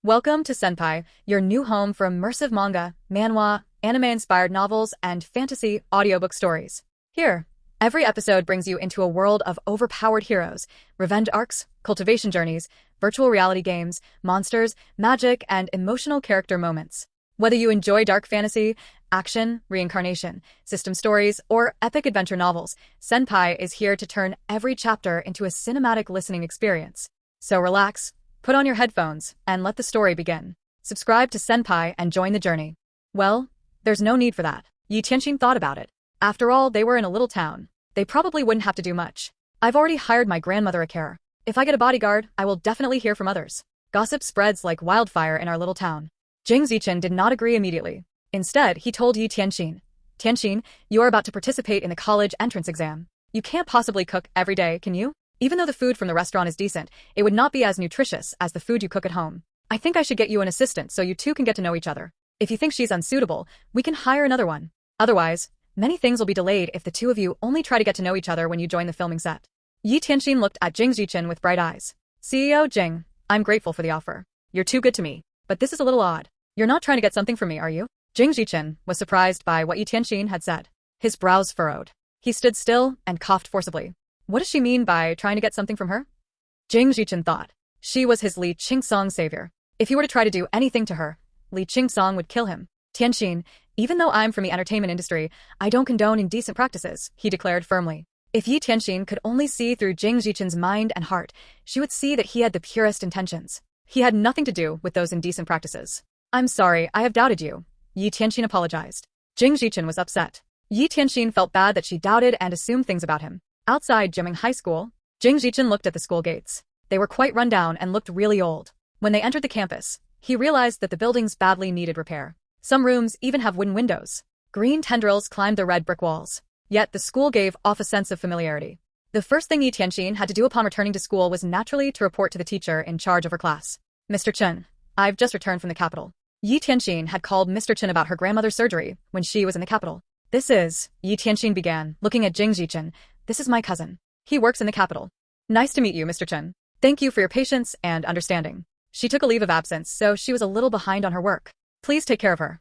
Welcome to Senpai, your new home for immersive manga, manhwa, anime-inspired novels, and fantasy audiobook stories. Here, every episode brings you into a world of overpowered heroes, revenge arcs, cultivation journeys, virtual reality games, monsters, magic, and emotional character moments. Whether you enjoy dark fantasy, action, reincarnation, system stories, or epic adventure novels, Senpai is here to turn every chapter into a cinematic listening experience. So relax, put on your headphones, and let the story begin. Subscribe to Senpai and join the journey. Well, there's no need for that. Ye Tianxin thought about it. After all, they were in a little town. They probably wouldn't have to do much. I've already hired my grandmother a carer. If I get a bodyguard, I will definitely hear from others. Gossip spreads like wildfire in our little town. Jiang Zichen did not agree immediately. Instead, he told Ye Tianxin, "Tianxin, you are about to participate in the college entrance exam. You can't possibly cook every day, can you? Even though the food from the restaurant is decent, it would not be as nutritious as the food you cook at home. I think I should get you an assistant so you two can get to know each other. If you think she's unsuitable, we can hire another one. Otherwise, many things will be delayed if the two of you only try to get to know each other when you join the filming set." Ye Tianxin looked at Jiang Zichen with bright eyes. "CEO Jing, I'm grateful for the offer. You're too good to me. But this is a little odd. You're not trying to get something from me, are you?" Jiang Zichen was surprised by what Ye Tianxin had said. His brows furrowed. He stood still and coughed forcibly. What does she mean by trying to get something from her? Jiang Zichen thought. She was his Li Qingcang savior. If he were to try to do anything to her, Li Qingcang would kill him. "Tianxin, even though I'm from the entertainment industry, I don't condone indecent practices," he declared firmly. If Ye Tianxin could only see through Jiang Zichen's mind and heart, she would see that he had the purest intentions. He had nothing to do with those indecent practices. "I'm sorry, I have doubted you," Ye Tianxin apologized. Jiang Zichen was upset. Ye Tianxin felt bad that she doubted and assumed things about him. Outside Jiameng High School, Jiang Zichen looked at the school gates. They were quite run down and looked really old. When they entered the campus, he realized that the buildings badly needed repair. Some rooms even have wooden windows. Green tendrils climbed the red brick walls. Yet the school gave off a sense of familiarity. The first thing Ye Tianxin had to do upon returning to school was naturally to report to the teacher in charge of her class. "Mr. Chen, I've just returned from the capital." Ye Tianxin had called Mr. Chen about her grandmother's surgery when she was in the capital. Ye Tianxin began, looking at Jiang Zichen. "This is my cousin. He works in the capital. Nice to meet you, Mr. Chen. Thank you for your patience and understanding." She took a leave of absence, so she was a little behind on her work. "Please take care of her."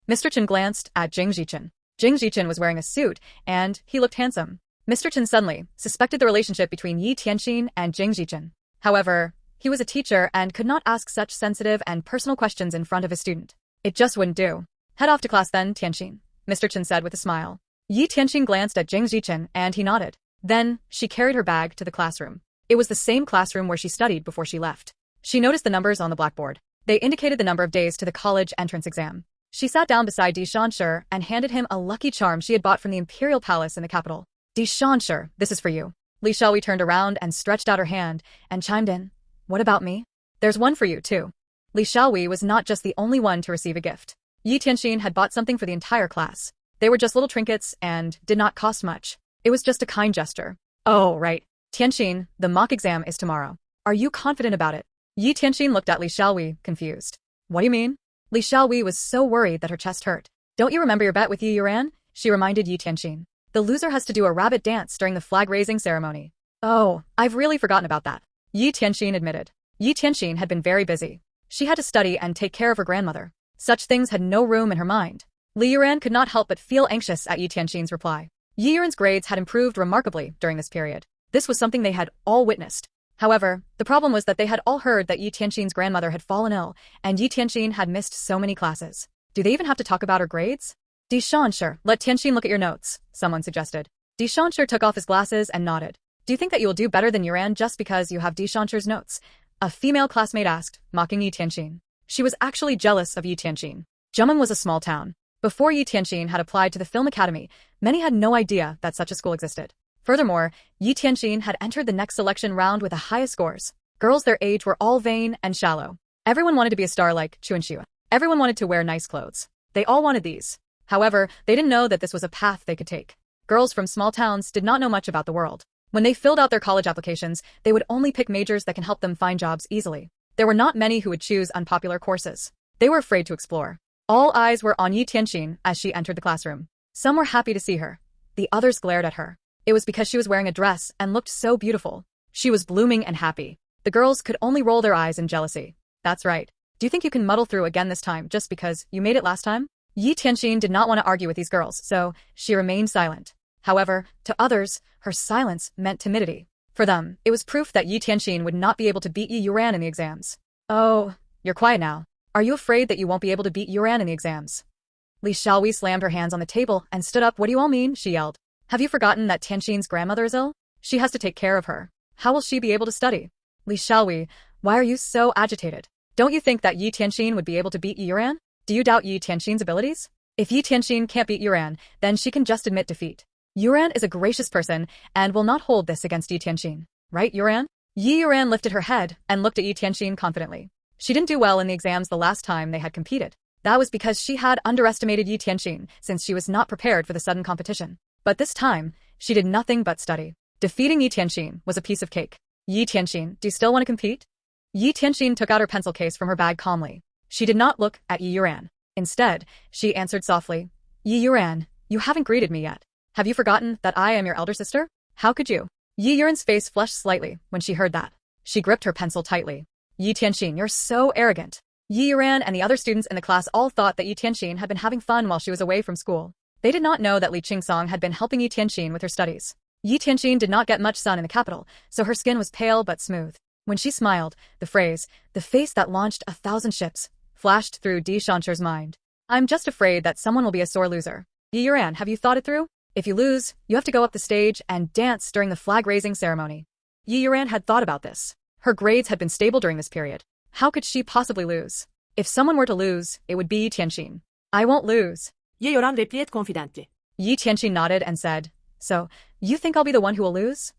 Mr. Chen glanced at Jiang Zichen. Jiang Zichen was wearing a suit, and he looked handsome. Mr. Chen suddenly suspected the relationship between Ye Tianxin and Jiang Zichen. However, he was a teacher and could not ask such sensitive and personal questions in front of his student. It just wouldn't do. "Head off to class then, Tianxin," Mr. Chen said with a smile. Ye Tianxin glanced at Jiang Zichen and he nodded. Then, she carried her bag to the classroom. It was the same classroom where she studied before she left. She noticed the numbers on the blackboard. They indicated the number of days to the college entrance exam. She sat down beside Di Shanshi and handed him a lucky charm she had bought from the imperial palace in the capital. "Di Shanshi, this is for you." Li Xiaowei turned around and stretched out her hand and chimed in. "What about me?" "There's one for you, too." Li Xiaowei was not just the only one to receive a gift. Ye Tianxin had bought something for the entire class. They were just little trinkets and did not cost much. It was just a kind gesture. "Oh, right. Tianxin, the mock exam is tomorrow. Are you confident about it?" Ye Tianxin looked at Li Xiaowei, confused. "What do you mean?" Li Xiaowei was so worried that her chest hurt. "Don't you remember your bet with Ye Youran?" she reminded Ye Tianxin. "The loser has to do a rabbit dance during the flag-raising ceremony." "Oh, I've really forgotten about that," Ye Tianxin admitted. Ye Tianxin had been very busy. She had to study and take care of her grandmother. Such things had no room in her mind. Li Youran could not help but feel anxious at Ye Tianxin's reply. Ye Youran's grades had improved remarkably during this period. This was something they had all witnessed. However, the problem was that they had all heard that Ye Tianxin's grandmother had fallen ill, and Ye Tianxin had missed so many classes. Do they even have to talk about her grades? "Di Shanshi, let Tianxin look at your notes," someone suggested. Di Shanshi took off his glasses and nodded. "Do you think that you will do better than Youran just because you have Di Shanshi's notes?" a female classmate asked, mocking Ye Tianxin. She was actually jealous of Ye Tianxin. Jiameng was a small town. Before Ye Tianxin had applied to the film academy, many had no idea that such a school existed. Furthermore, Ye Tianxin had entered the next selection round with the highest scores. Girls their age were all vain and shallow. Everyone wanted to be a star like Chuanxua. Everyone wanted to wear nice clothes. They all wanted these. However, they didn't know that this was a path they could take. Girls from small towns did not know much about the world. When they filled out their college applications, they would only pick majors that can help them find jobs easily. There were not many who would choose unpopular courses. They were afraid to explore. All eyes were on Ye Tianxin as she entered the classroom. Some were happy to see her. The others glared at her. It was because she was wearing a dress and looked so beautiful. She was blooming and happy. The girls could only roll their eyes in jealousy. That's right. Do you think you can muddle through again this time just because you made it last time? Ye Tianxin did not want to argue with these girls, so she remained silent. However, to others, her silence meant timidity. For them, it was proof that Ye Tianxin would not be able to beat Ye Youran in the exams. Oh, you're quiet now. Are you afraid that you won't be able to beat Youran in the exams? Li Xiaowei slammed her hands on the table and stood up. What do you all mean? She yelled. Have you forgotten that Tianxin's grandmother is ill? She has to take care of her. How will she be able to study? Li Xiaowei, why are you so agitated? Don't you think that Ye Tianxin would be able to beat Ye Youran? Do you doubt Ye Tianxin's abilities? If Ye Tianxin can't beat Youran, then she can just admit defeat. Youran is a gracious person and will not hold this against Ye Tianxin. Right, Youran? Ye Youran lifted her head and looked at Ye Tianxin confidently. She didn't do well in the exams the last time they had competed. That was because she had underestimated Ye Tianxin since she was not prepared for the sudden competition. But this time, she did nothing but study. Defeating Ye Tianxin was a piece of cake. Ye Tianxin, do you still want to compete? Ye Tianxin took out her pencil case from her bag calmly. She did not look at Ye Youran. Instead, she answered softly, Ye Youran, you haven't greeted me yet. Have you forgotten that I am your elder sister? How could you? Ye Youran's face flushed slightly when she heard that. She gripped her pencil tightly. Ye Tianxin, you're so arrogant. Ye Youran and the other students in the class all thought that Ye Tianxin had been having fun while she was away from school. They did not know that Li Qingcang had been helping Ye Tianxin with her studies. Ye Tianxin did not get much sun in the capital, so her skin was pale but smooth. When she smiled, the phrase, the face that launched 1,000 ships, flashed through Di Shansher's mind. I'm just afraid that someone will be a sore loser. Ye Youran, have you thought it through? If you lose, you have to go up the stage and dance during the flag-raising ceremony. Ye Youran had thought about this. Her grades had been stable during this period. How could she possibly lose? If someone were to lose, it would be Ye Tianxin. I won't lose. Ye Youran replied confidently. Ye Tianxin nodded and said, So, you think I'll be the one who will lose?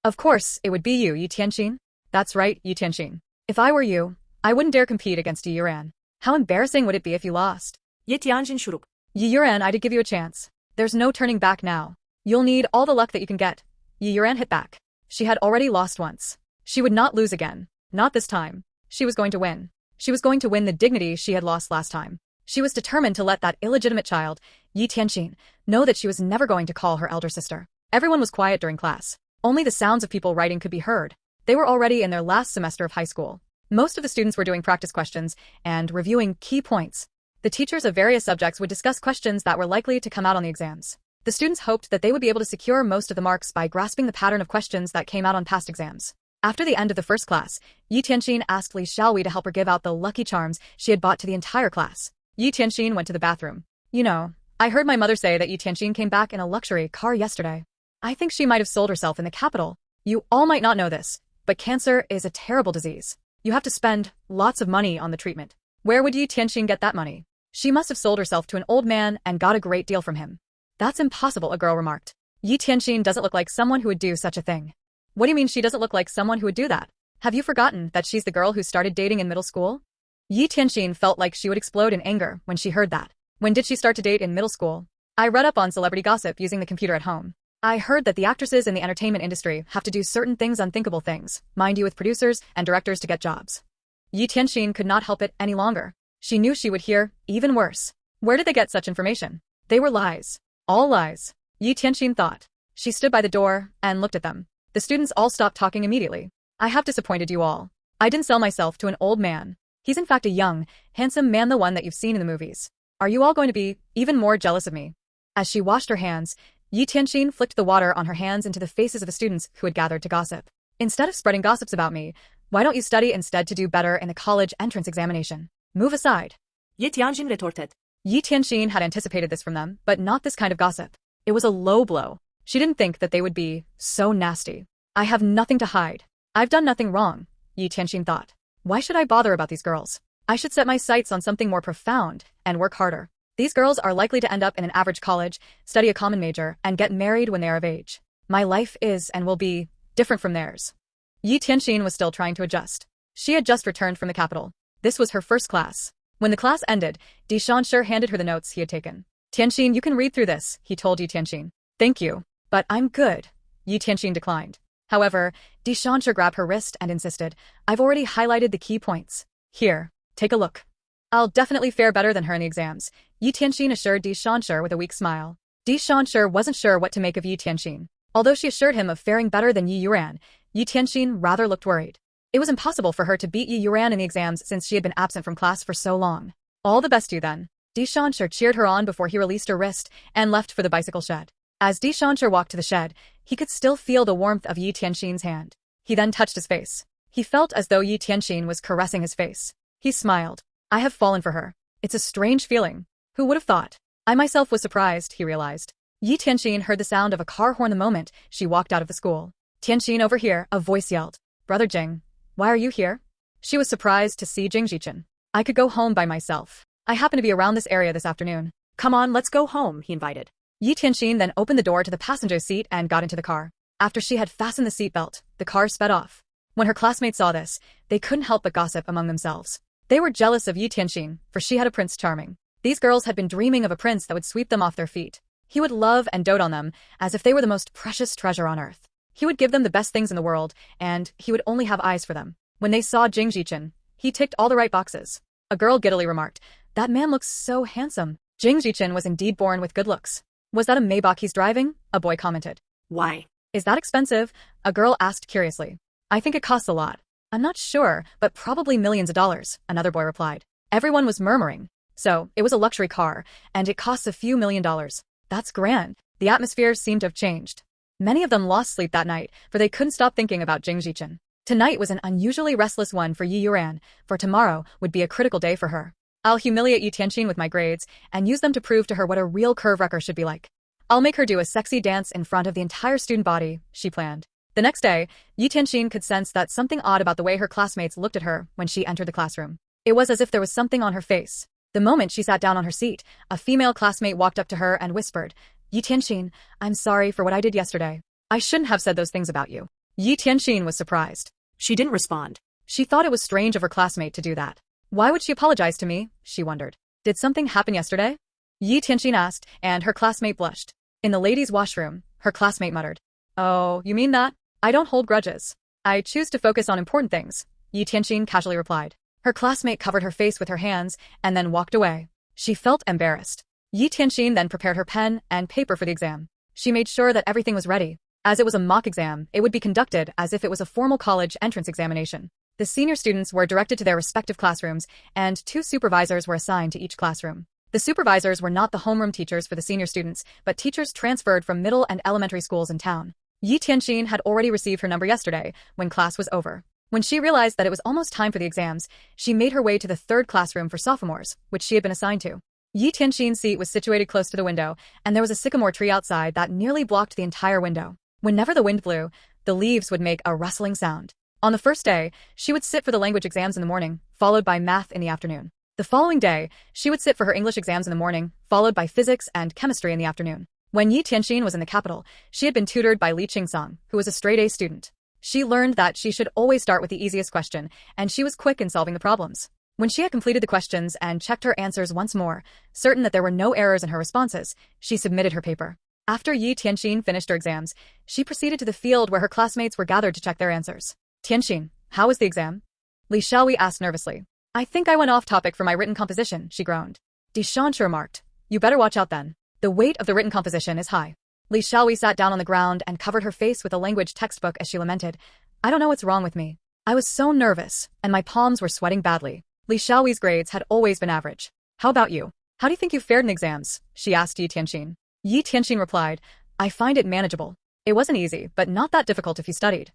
Of course, it would be you, Ye Tianxin. That's right, Ye Tianxin. If I were you, I wouldn't dare compete against Ye Youran. How embarrassing would it be if you lost? Ye Tianxin shurup. Ye Youran, I did give you a chance. There's no turning back now. You'll need all the luck that you can get. Ye Youran hit back. She had already lost once. She would not lose again. Not this time. She was going to win. She was going to win the dignity she had lost last time. She was determined to let that illegitimate child, Ye Tianxin, know that she was never going to call her elder sister. Everyone was quiet during class. Only the sounds of people writing could be heard. They were already in their last semester of high school. Most of the students were doing practice questions and reviewing key points. The teachers of various subjects would discuss questions that were likely to come out on the exams. The students hoped that they would be able to secure most of the marks by grasping the pattern of questions that came out on past exams. After the end of the first class, Ye Tianxin asked Li Xiaowei to help her give out the lucky charms she had bought to the entire class. Ye Tianxin went to the bathroom. You know, I heard my mother say that Ye Tianxin came back in a luxury car yesterday. I think she might have sold herself in the capital. You all might not know this, but cancer is a terrible disease. You have to spend lots of money on the treatment. Where would Ye Tianxin get that money? She must have sold herself to an old man and got a great deal from him. That's impossible, a girl remarked. Ye Tianxin doesn't look like someone who would do such a thing. What do you mean she doesn't look like someone who would do that? Have you forgotten that she's the girl who started dating in middle school? Ye Tianxin felt like she would explode in anger when she heard that. When did she start to date in middle school? I read up on celebrity gossip using the computer at home. I heard that the actresses in the entertainment industry have to do certain things, unthinkable things, mind you, with producers and directors to get jobs. Ye Tianxin could not help it any longer. She knew she would hear even worse. Where did they get such information? They were lies. All lies. Ye Tianxin thought. She stood by the door and looked at them. The students all stopped talking immediately. I have disappointed you all. I didn't sell myself to an old man. He's in fact a young, handsome man, the one that you've seen in the movies. Are you all going to be even more jealous of me? As she washed her hands, Ye Tianxin flicked the water on her hands into the faces of the students who had gathered to gossip. Instead of spreading gossips about me, why don't you study instead to do better in the college entrance examination? Move aside. Ye Tianxin retorted. Ye Tianxin had anticipated this from them, but not this kind of gossip. It was a low blow. She didn't think that they would be so nasty. I have nothing to hide. I've done nothing wrong, Ye Tianxin thought. Why should I bother about these girls? I should set my sights on something more profound and work harder. These girls are likely to end up in an average college, study a common major, and get married when they are of age. My life is and will be different from theirs. Ye Tianxin was still trying to adjust. She had just returned from the capital. This was her first class. When the class ended, Di Shansher handed her the notes he had taken. Tianxin, you can read through this, he told Ye Tianxin. Thank you. But I'm good. Ye Tianxin declined. However, Di Shansher grabbed her wrist and insisted, I've already highlighted the key points. Here, take a look. I'll definitely fare better than her in the exams, Ye Tianxin assured Di Shansher with a weak smile. Di Shansher wasn't sure what to make of Ye Tianxin. Although she assured him of faring better than Ye Youran, Ye Tianxin rather looked worried. It was impossible for her to beat Ye Youran in the exams since she had been absent from class for so long. All the best to you then. Tianxin cheered her on before he released her wrist and left for the bicycle shed. As Tianxin walked to the shed, he could still feel the warmth of Ye Tianxin's hand. He then touched his face. He felt as though Ye Tianxin was caressing his face. He smiled. I have fallen for her. It's a strange feeling. Who would have thought? I myself was surprised, he realized. Ye Tianxin heard the sound of a car horn the moment she walked out of the school. Tianxin, over here, a voice yelled. Brother Jing, why are you here? She was surprised to see Jiameng. I could go home by myself. I happen to be around this area this afternoon. Come on, let's go home, he invited. Ye Tianxin then opened the door to the passenger seat and got into the car. After she had fastened the seatbelt, the car sped off. When her classmates saw this, they couldn't help but gossip among themselves. They were jealous of Ye Tianxin, for she had a Prince Charming. These girls had been dreaming of a prince that would sweep them off their feet. He would love and dote on them, as if they were the most precious treasure on earth. He would give them the best things in the world, and he would only have eyes for them. When they saw Jiameng, he ticked all the right boxes. A girl giddily remarked, that man looks so handsome. Jiameng was indeed born with good looks. Was that a Maybach he's driving? A boy commented. Why? Is that expensive? A girl asked curiously. I think it costs a lot. I'm not sure, but probably millions of dollars, another boy replied. Everyone was murmuring. So, it was a luxury car, and it costs a few $1,000,000. That's grand. The atmosphere seemed to have changed. Many of them lost sleep that night, for they couldn't stop thinking about Jiameng. Tonight was an unusually restless one for Ye Youran, for tomorrow would be a critical day for her. I'll humiliate Ye Tianxin with my grades, and use them to prove to her what a real curve wrecker should be like. I'll make her do a sexy dance in front of the entire student body, she planned. The next day, Ye Tianxin could sense that something odd about the way her classmates looked at her when she entered the classroom. It was as if there was something on her face. The moment she sat down on her seat, a female classmate walked up to her and whispered, Ye Tianxin, I'm sorry for what I did yesterday. I shouldn't have said those things about you. Ye Tianxin was surprised. She didn't respond. She thought it was strange of her classmate to do that. Why would she apologize to me? She wondered. Did something happen yesterday? Ye Tianxin asked, and her classmate blushed. In the ladies' washroom, her classmate muttered. Oh, you mean that? I don't hold grudges. I choose to focus on important things, Ye Tianxin casually replied. Her classmate covered her face with her hands and then walked away. She felt embarrassed. Ye Tianxin then prepared her pen and paper for the exam. She made sure that everything was ready. As it was a mock exam, it would be conducted as if it was a formal college entrance examination. The senior students were directed to their respective classrooms, and 2 supervisors were assigned to each classroom. The supervisors were not the homeroom teachers for the senior students, but teachers transferred from middle and elementary schools in town. Ye Tianxin had already received her number yesterday, when class was over. When she realized that it was almost time for the exams, she made her way to the 3rd classroom for sophomores, which she had been assigned to. Ye Tianxin's seat was situated close to the window, and there was a sycamore tree outside that nearly blocked the entire window. Whenever the wind blew, the leaves would make a rustling sound. On the first day, she would sit for the language exams in the morning, followed by math in the afternoon. The following day, she would sit for her English exams in the morning, followed by physics and chemistry in the afternoon. When Ye Tianxin was in the capital, she had been tutored by Li Qingcang, who was a straight-A student. She learned that she should always start with the easiest question, and she was quick in solving the problems. When she had completed the questions and checked her answers once more, certain that there were no errors in her responses, she submitted her paper. After Ye Tianxin finished her exams, she proceeded to the field where her classmates were gathered to check their answers. Tianxin, how was the exam? Li Xiaohui asked nervously. I think I went off topic for my written composition, she groaned. Tianxin remarked. You better watch out then. The weight of the written composition is high. Li Xiaohui sat down on the ground and covered her face with a language textbook as she lamented. I don't know what's wrong with me. I was so nervous, and my palms were sweating badly. Li Xiaohui's grades had always been average. How about you? How do you think you fared in exams? She asked Ye Tianxin. Ye Tianxin replied, I find it manageable. It wasn't easy, but not that difficult if you studied.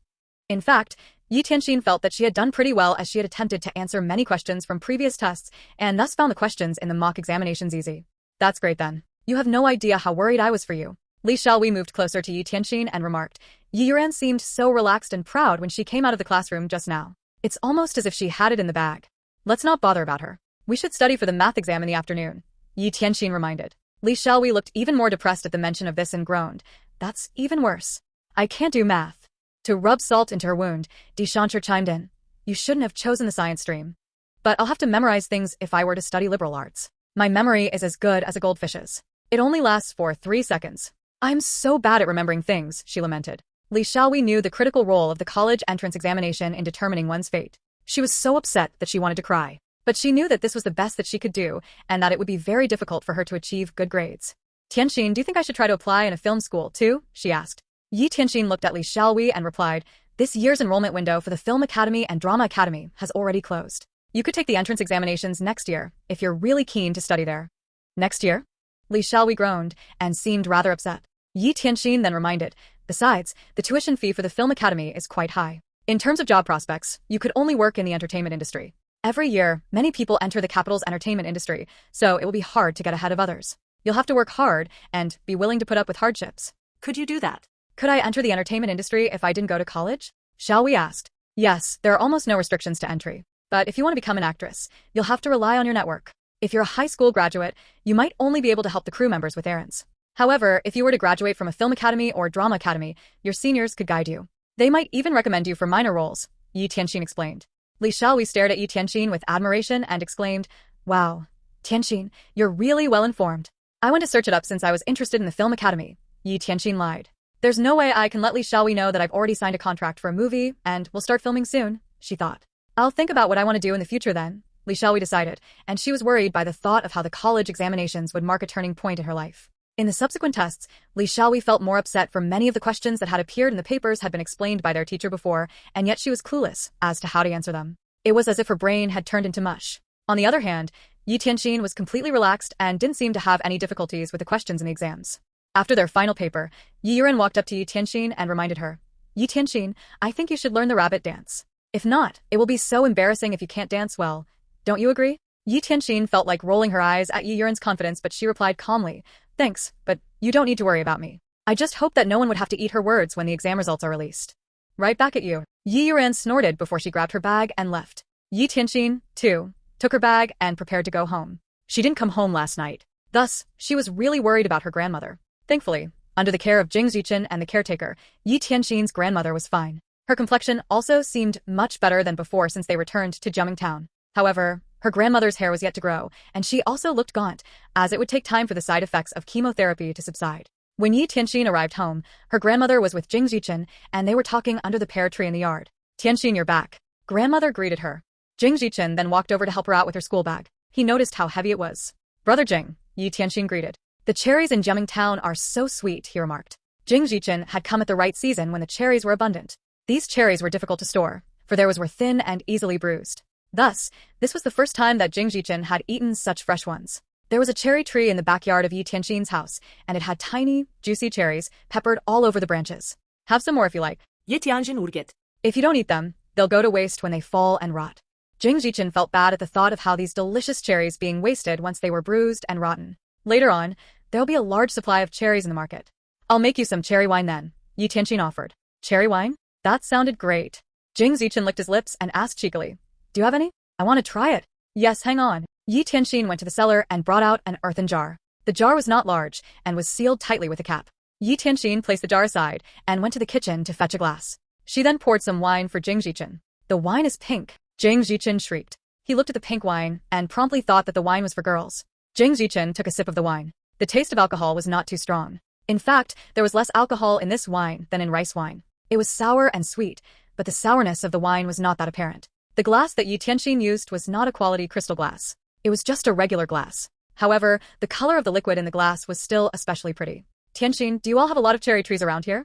In fact, Ye Tianxin felt that she had done pretty well as she had attempted to answer many questions from previous tests and thus found the questions in the mock examinations easy. That's great then. You have no idea how worried I was for you. Li Xiaohui moved closer to Ye Tianxin and remarked, Ye Youran seemed so relaxed and proud when she came out of the classroom just now. It's almost as if she had it in the bag. Let's not bother about her. We should study for the math exam in the afternoon, Ye Tianxin reminded. Li Xiaohui looked even more depressed at the mention of this and groaned. That's even worse. I can't do math. To rub salt into her wound, Tianxin chimed in. You shouldn't have chosen the science stream. But I'll have to memorize things if I were to study liberal arts. My memory is as good as a goldfish's. It only lasts for 3 seconds. I'm so bad at remembering things, she lamented. Li Xiaohui knew the critical role of the college entrance examination in determining one's fate. She was so upset that she wanted to cry. But she knew that this was the best that she could do, and that it would be very difficult for her to achieve good grades. Tianxin, do you think I should try to apply in a film school, too? She asked. Ye Tianxin looked at Li Xiaohui and replied, This year's enrollment window for the Film Academy and Drama Academy has already closed. You could take the entrance examinations next year if you're really keen to study there. Next year? Li Xiaohui groaned and seemed rather upset. Ye Tianxin then reminded, besides, the tuition fee for the Film Academy is quite high. In terms of job prospects, you could only work in the entertainment industry. Every year, many people enter the capital's entertainment industry, so it will be hard to get ahead of others. You'll have to work hard and be willing to put up with hardships. Could you do that? Could I enter the entertainment industry if I didn't go to college? Xiaohui asked. Yes, there are almost no restrictions to entry. But if you want to become an actress, you'll have to rely on your network. If you're a high school graduate, you might only be able to help the crew members with errands. However, if you were to graduate from a film academy or drama academy, your seniors could guide you. They might even recommend you for minor roles, Ye Tianxin explained. Li Xiaohui stared at Ye Tianxin with admiration and exclaimed, Wow, Tianxin, you're really well informed. I went to search it up since I was interested in the film academy, Ye Tianxin lied. There's no way I can let Li Xiaohui know that I've already signed a contract for a movie and we'll start filming soon, she thought. I'll think about what I want to do in the future then, Li Xiaohui decided, and she was worried by the thought of how the college examinations would mark a turning point in her life. In the subsequent tests, Li Xiaohui felt more upset for many of the questions that had appeared in the papers had been explained by their teacher before, and yet she was clueless as to how to answer them. It was as if her brain had turned into mush. On the other hand, Ye Tianxin was completely relaxed and didn't seem to have any difficulties with the questions in the exams. After their final paper, Ye Youran walked up to Ye Tianxin and reminded her, Ye Tianxin, I think you should learn the rabbit dance. If not, it will be so embarrassing if you can't dance well. Don't you agree? Ye Tianxin felt like rolling her eyes at Ye Youran's confidence, but she replied calmly, Thanks, but you don't need to worry about me. I just hope that no one would have to eat her words when the exam results are released. Right back at you. Ye Youran snorted before she grabbed her bag and left. Ye Tianxin, too, took her bag and prepared to go home. She didn't come home last night. Thus, she was really worried about her grandmother. Thankfully, under the care of Jing Zichen and the caretaker, Ye Tianxin's grandmother was fine. Her complexion also seemed much better than before since they returned to Jiameng town. However, her grandmother's hair was yet to grow, and she also looked gaunt, as it would take time for the side effects of chemotherapy to subside. When Ye Tianxin arrived home, her grandmother was with Jing Zichen, and they were talking under the pear tree in the yard. Tianxin, you're back. Grandmother greeted her. Jing Zichen then walked over to help her out with her school bag. He noticed how heavy it was. Brother Jing, Ye Tianxin greeted. The cherries in Jiameng town are so sweet, he remarked. Jing Zichen had come at the right season when the cherries were abundant. These cherries were difficult to store, for theirs were thin and easily bruised. Thus, this was the first time that Jing Zichen had eaten such fresh ones. There was a cherry tree in the backyard of Ye Tianxin's house, and it had tiny, juicy cherries peppered all over the branches. Have some more if you like. Ye Tianxin urget. If you don't eat them, they'll go to waste when they fall and rot. Jing Zichen felt bad at the thought of how these delicious cherries being wasted once they were bruised and rotten. Later on, there'll be a large supply of cherries in the market. I'll make you some cherry wine then, Ye Tianxin offered. Cherry wine? That sounded great. Jing Zichen licked his lips and asked cheekily, Do you have any? I want to try it. Yes, hang on. Ye Tianxin went to the cellar and brought out an earthen jar. The jar was not large and was sealed tightly with a cap. Ye Tianxin placed the jar aside and went to the kitchen to fetch a glass. She then poured some wine for Jing Zichen. The wine is pink. Jing Zichen shrieked. He looked at the pink wine and promptly thought that the wine was for girls. Jing Zichen took a sip of the wine. The taste of alcohol was not too strong. In fact, there was less alcohol in this wine than in rice wine. It was sour and sweet, but the sourness of the wine was not that apparent. The glass that Ye Tianxin used was not a quality crystal glass. It was just a regular glass. However, the color of the liquid in the glass was still especially pretty. Tianxin, do you all have a lot of cherry trees around here?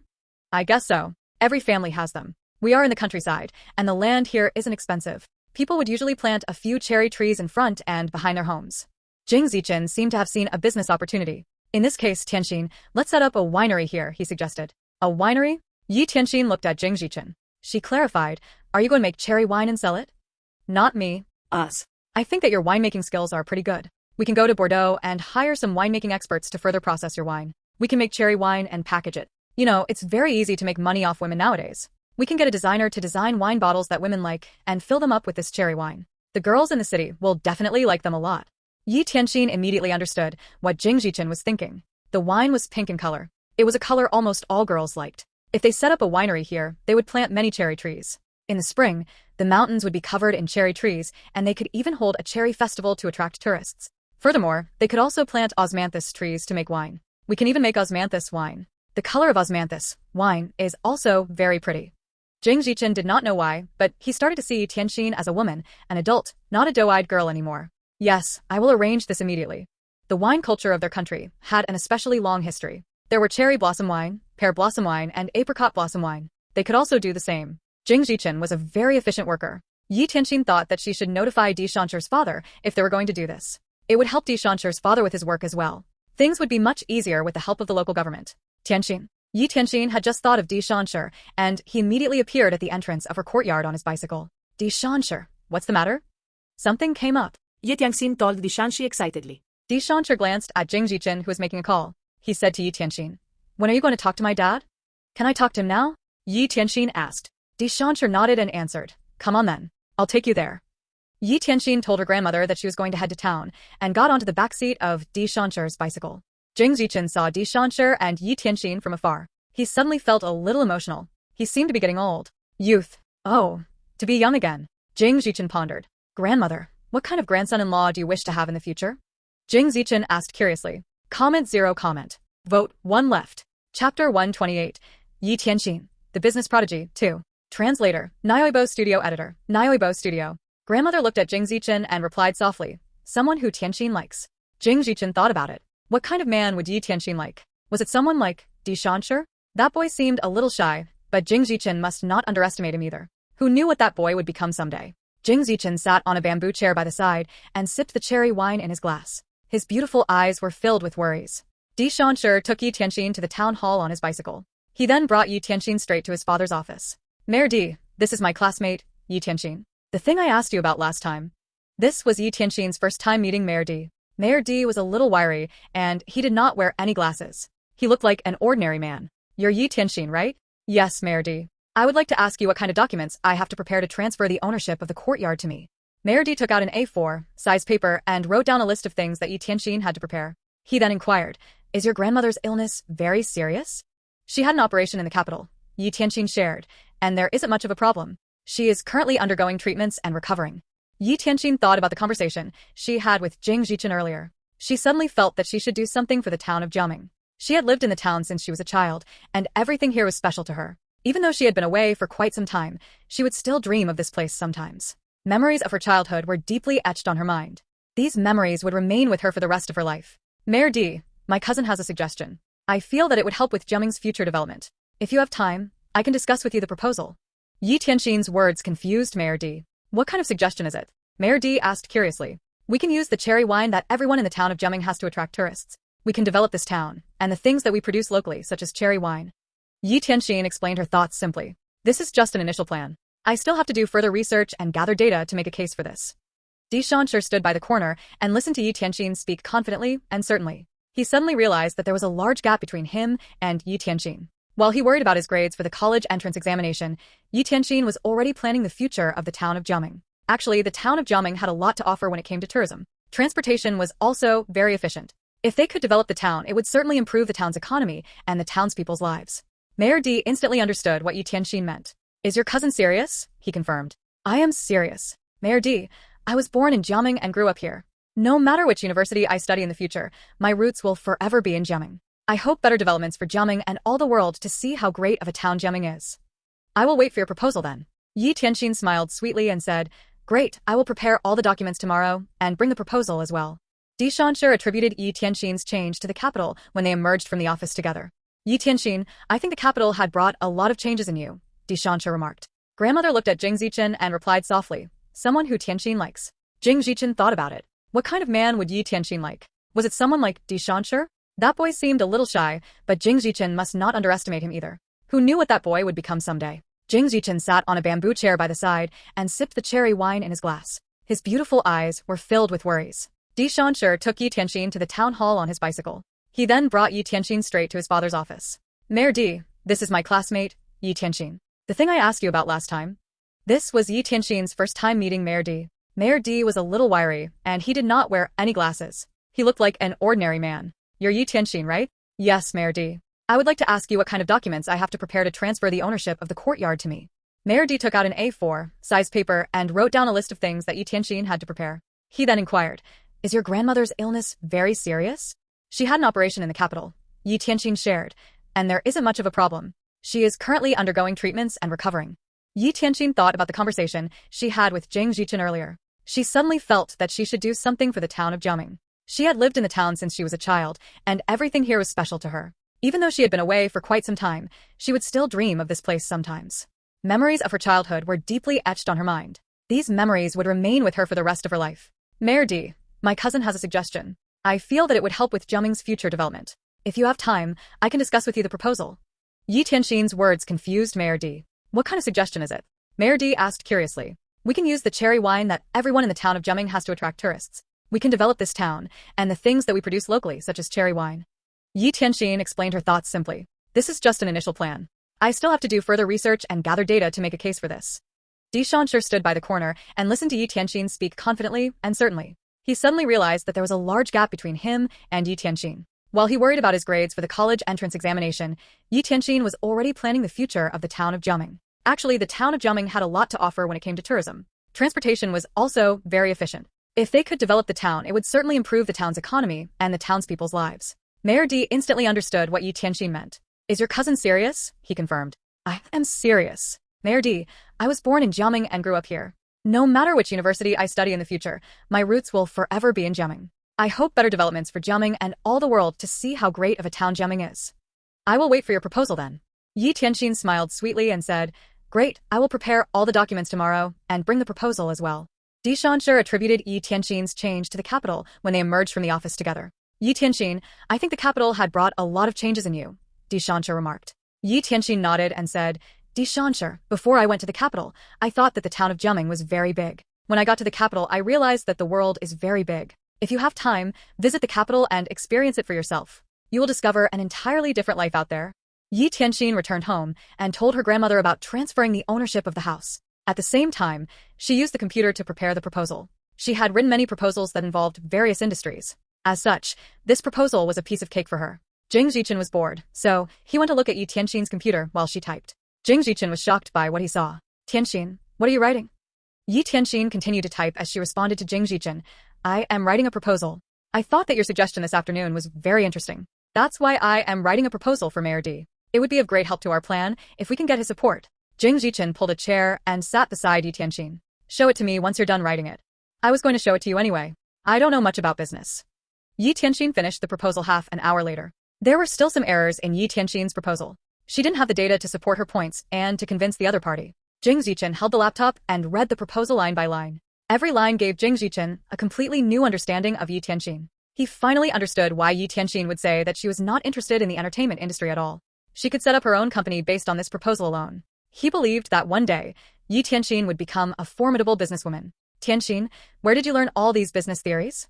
I guess so. Every family has them. We are in the countryside, and the land here isn't expensive. People would usually plant a few cherry trees in front and behind their homes. Jing Zichen seemed to have seen a business opportunity. In this case, Tianxin, let's set up a winery here, he suggested. A winery? Ye Tianxin looked at Jing Zichen. She clarified, Are you going to make cherry wine and sell it? Not me. Us. I think that your winemaking skills are pretty good. We can go to Bordeaux and hire some winemaking experts to further process your wine. We can make cherry wine and package it. You know, it's very easy to make money off women nowadays. We can get a designer to design wine bottles that women like and fill them up with this cherry wine. The girls in the city will definitely like them a lot. Ye Tianxin immediately understood what Jing Zichen was thinking. The wine was pink in color. It was a color almost all girls liked. If they set up a winery here, they would plant many cherry trees. In the spring, the mountains would be covered in cherry trees, and they could even hold a cherry festival to attract tourists. Furthermore, they could also plant osmanthus trees to make wine. We can even make osmanthus wine. The color of osmanthus wine is also very pretty. Jing Zichen did not know why, but he started to see Tianxin as a woman, an adult, not a doe-eyed girl anymore. Yes, I will arrange this immediately. The wine culture of their country had an especially long history. There were cherry blossom wine, pear blossom wine, and apricot blossom wine. they could also do the same. Jing Jichen was a very efficient worker. Ye Tianxin thought that she should notify Di Shancher's father if they were going to do this. It would help Di Shancher's father with his work as well. Things would be much easier with the help of the local government. Tianxin. Ye Tianxin had just thought of Di Shancher, and he immediately appeared at the entrance of her courtyard on his bicycle. Di Shancher, what's the matter? Something came up. Ye Tianxin told Di Shanxi excitedly. Di Shancher glanced at Jing Jichen, who was making a call. He said to Ye Tianxin, "When are you going to talk to my dad?" "Can I talk to him now?" Ye Tianxin asked. Di Shancher nodded and answered, "Come on then. I'll take you there." Ye Tianxin told her grandmother that she was going to head to town, and got onto the back seat of Di Shancher's bicycle. Jing Jichen saw Di Shancher and Ye Tianxin from afar. He suddenly felt a little emotional. He seemed to be getting old. Youth. Oh, to be young again. Jing Jichen pondered. "Grandmother, what kind of grandson-in-law do you wish to have in the future?" Jing Zichen asked curiously. Comment 0 comment. Vote 1 left. Chapter 128. Ye Tianxin, the Business Prodigy, 2. Translator, Nyoibo Studio Editor, Nyoibo Studio. Grandmother looked at Jing Zichen and replied softly, "Someone who Tianxin likes." Jing Zichen thought about it. What kind of man would Ye Tianxin like? Was it someone like Di Shancher? That boy seemed a little shy, but Jing Zichen must not underestimate him either. Who knew what that boy would become someday? Jing Zichen sat on a bamboo chair by the side and sipped the cherry wine in his glass. His beautiful eyes were filled with worries. Di Shancher took Ye Tianxin to the town hall on his bicycle. He then brought Ye Tianxin straight to his father's office. "Mayor Di, this is my classmate, Ye Tianxin. The thing I asked you about last time." This was Ye Tianxin's first time meeting Mayor Di. Mayor Di was a little wiry, and he did not wear any glasses. He looked like an ordinary man. "You're Ye Tianxin, right?" "Yes, Mayor Di. I would like to ask you what kind of documents I have to prepare to transfer the ownership of the courtyard to me." Mayor Di took out an A4 size paper and wrote down a list of things that Ye Tianxin had to prepare. He then inquired, "Is your grandmother's illness very serious?" "She had an operation in the capital," Ye Tianxin shared, "and there isn't much of a problem. She is currently undergoing treatments and recovering." Ye Tianxin thought about the conversation she had with Jing Jichen earlier. She suddenly felt that she should do something for the town of Jiameng. She had lived in the town since she was a child, and everything here was special to her. Even though she had been away for quite some time, she would still dream of this place sometimes. Memories of her childhood were deeply etched on her mind. These memories would remain with her for the rest of her life. "Mayor Di, my cousin has a suggestion. I feel that it would help with Jiameng's future development. If you have time, I can discuss with you the proposal." Ye Tianxin's words confused Mayor Di. "What kind of suggestion is it?" Mayor Di asked curiously. "We can use the cherry wine that everyone in the town of Jiameng has to attract tourists. We can develop this town, and the things that we produce locally, such as cherry wine." Ye Tianxin explained her thoughts simply. "This is just an initial plan. I still have to do further research and gather data to make a case for this." Di Shancher stood by the corner and listened to Ye Tianxin speak confidently and certainly. He suddenly realized that there was a large gap between him and Ye Tianxin. While he worried about his grades for the college entrance examination, Ye Tianxin was already planning the future of the town of Jiameng. Actually, the town of Jiameng had a lot to offer when it came to tourism. Transportation was also very efficient. If they could develop the town, it would certainly improve the town's economy and the townspeople's lives. Mayor Di instantly understood what Ye Tianxin meant. "Is your cousin serious?" he confirmed. "I am serious. Mayor Di, I was born in Jiameng and grew up here. No matter which university I study in the future, my roots will forever be in Jiameng. I hope better developments for Jiameng and all the world to see how great of a town Jiameng is. I will wait for your proposal then." Ye Tianxin smiled sweetly and said, "Great, I will prepare all the documents tomorrow and bring the proposal as well." Di Shancher attributed Ye Tianxin's change to the capital when they emerged from the office together. "Ye Tianxin, I think the capital had brought a lot of changes in you," Di Shancher remarked. Grandmother looked at Jing Zichen and replied softly, "Someone who Tianxin likes." Jing Zichen thought about it. What kind of man would Ye Tianxin like? Was it someone like Di Shancher? That boy seemed a little shy, but Jing Zichen must not underestimate him either. Who knew what that boy would become someday? Jing Zichen sat on a bamboo chair by the side and sipped the cherry wine in his glass. His beautiful eyes were filled with worries. Di Shancher took Ye Tianxin to the town hall on his bicycle. He then brought Ye Tianxin straight to his father's office. "Mayor Di, this is my classmate, Ye Tianxin. The thing I asked you about last time." This was Ye Tianxin's first time meeting Mayor Di. Mayor Di was a little wiry, and he did not wear any glasses. He looked like an ordinary man. "You're Ye Tianxin, right?" "Yes, Mayor Di. I would like to ask you what kind of documents I have to prepare to transfer the ownership of the courtyard to me." Mayor Di took out an A4 size paper and wrote down a list of things that Ye Tianxin had to prepare. He then inquired, "Is your grandmother's illness very serious?" "She had an operation in the capital," Ye Tianxin shared, "and there isn't much of a problem. She is currently undergoing treatments and recovering." Ye Tianxin thought about the conversation she had with Jing Jichen earlier. She suddenly felt that she should do something for the town of Jiameng. She had lived in the town since she was a child, and everything here was special to her. Even though she had been away for quite some time, she would still dream of this place sometimes. Memories of her childhood were deeply etched on her mind. These memories would remain with her for the rest of her life. Mayor D, my cousin has a suggestion. I feel that it would help with Jiameng's future development. If you have time, I can discuss with you the proposal. Ye Tianxin's words confused Mayor D. What kind of suggestion is it? Mayor D asked curiously. We can use the cherry wine that everyone in the town of Jiameng has to attract tourists. We can develop this town, and the things that we produce locally, such as cherry wine. Ye Tianxin explained her thoughts simply. This is just an initial plan. I still have to do further research and gather data to make a case for this. Tianxin stood by the corner and listened to Ye Tianxin speak confidently and certainly. He suddenly realized that there was a large gap between him and Ye Tianxin. While he worried about his grades for the college entrance examination, Ye Tianxin was already planning the future of the town of Jiameng. Actually, the town of Jiameng had a lot to offer when it came to tourism. Transportation was also very efficient. If they could develop the town, it would certainly improve the town's economy and the townspeople's lives. Mayor D instantly understood what Ye Tianxin meant. Is your cousin serious? He confirmed. I am serious. Mayor D, I was born in Jiameng and grew up here. No matter which university I study in the future, my roots will forever be in Jiameng. I hope better developments for Jiameng and all the world to see how great of a town Jiameng is. I will wait for your proposal then. Ye Tianxin smiled sweetly and said, Great, I will prepare all the documents tomorrow and bring the proposal as well. Tianxin attributed Ye Tianxin's change to the capital when they emerged from the office together. Ye Tianxin, I think the capital had brought a lot of changes in you, Tianxin remarked. Ye Tianxin nodded and said, Tianxin, before I went to the capital, I thought that the town of Jiameng was very big. When I got to the capital, I realized that the world is very big. If you have time, visit the capital and experience it for yourself. You will discover an entirely different life out there. Ye Tianxin returned home and told her grandmother about transferring the ownership of the house. At the same time, she used the computer to prepare the proposal. She had written many proposals that involved various industries. As such, this proposal was a piece of cake for her. Jing Zichen was bored, so he went to look at Ye Tianxin's computer while she typed. Jing Zichen was shocked by what he saw. Tianxin, what are you writing? Ye Tianxin continued to type as she responded to Jing Zichen. I am writing a proposal. I thought that your suggestion this afternoon was very interesting. That's why I am writing a proposal for Mayor D. It would be of great help to our plan if we can get his support. Jing Zichen pulled a chair and sat beside Ye Tianxin. Show it to me once you're done writing it. I was going to show it to you anyway. I don't know much about business. Ye Tianxin finished the proposal half an hour later. There were still some errors in Ye Tianxin's proposal. She didn't have the data to support her points and to convince the other party. Jing Zichen held the laptop and read the proposal line by line. Every line gave Jing Zichen a completely new understanding of Ye Tianxin. He finally understood why Ye Tianxin would say that she was not interested in the entertainment industry at all. She could set up her own company based on this proposal alone. He believed that one day, Ye Tianxin would become a formidable businesswoman. Tianxin, where did you learn all these business theories?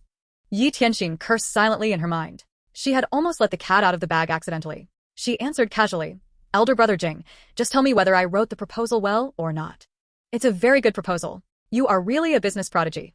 Ye Tianxin cursed silently in her mind. She had almost let the cat out of the bag accidentally. She answered casually, Elder brother Jing, just tell me whether I wrote the proposal well or not. It's a very good proposal. You are really a business prodigy.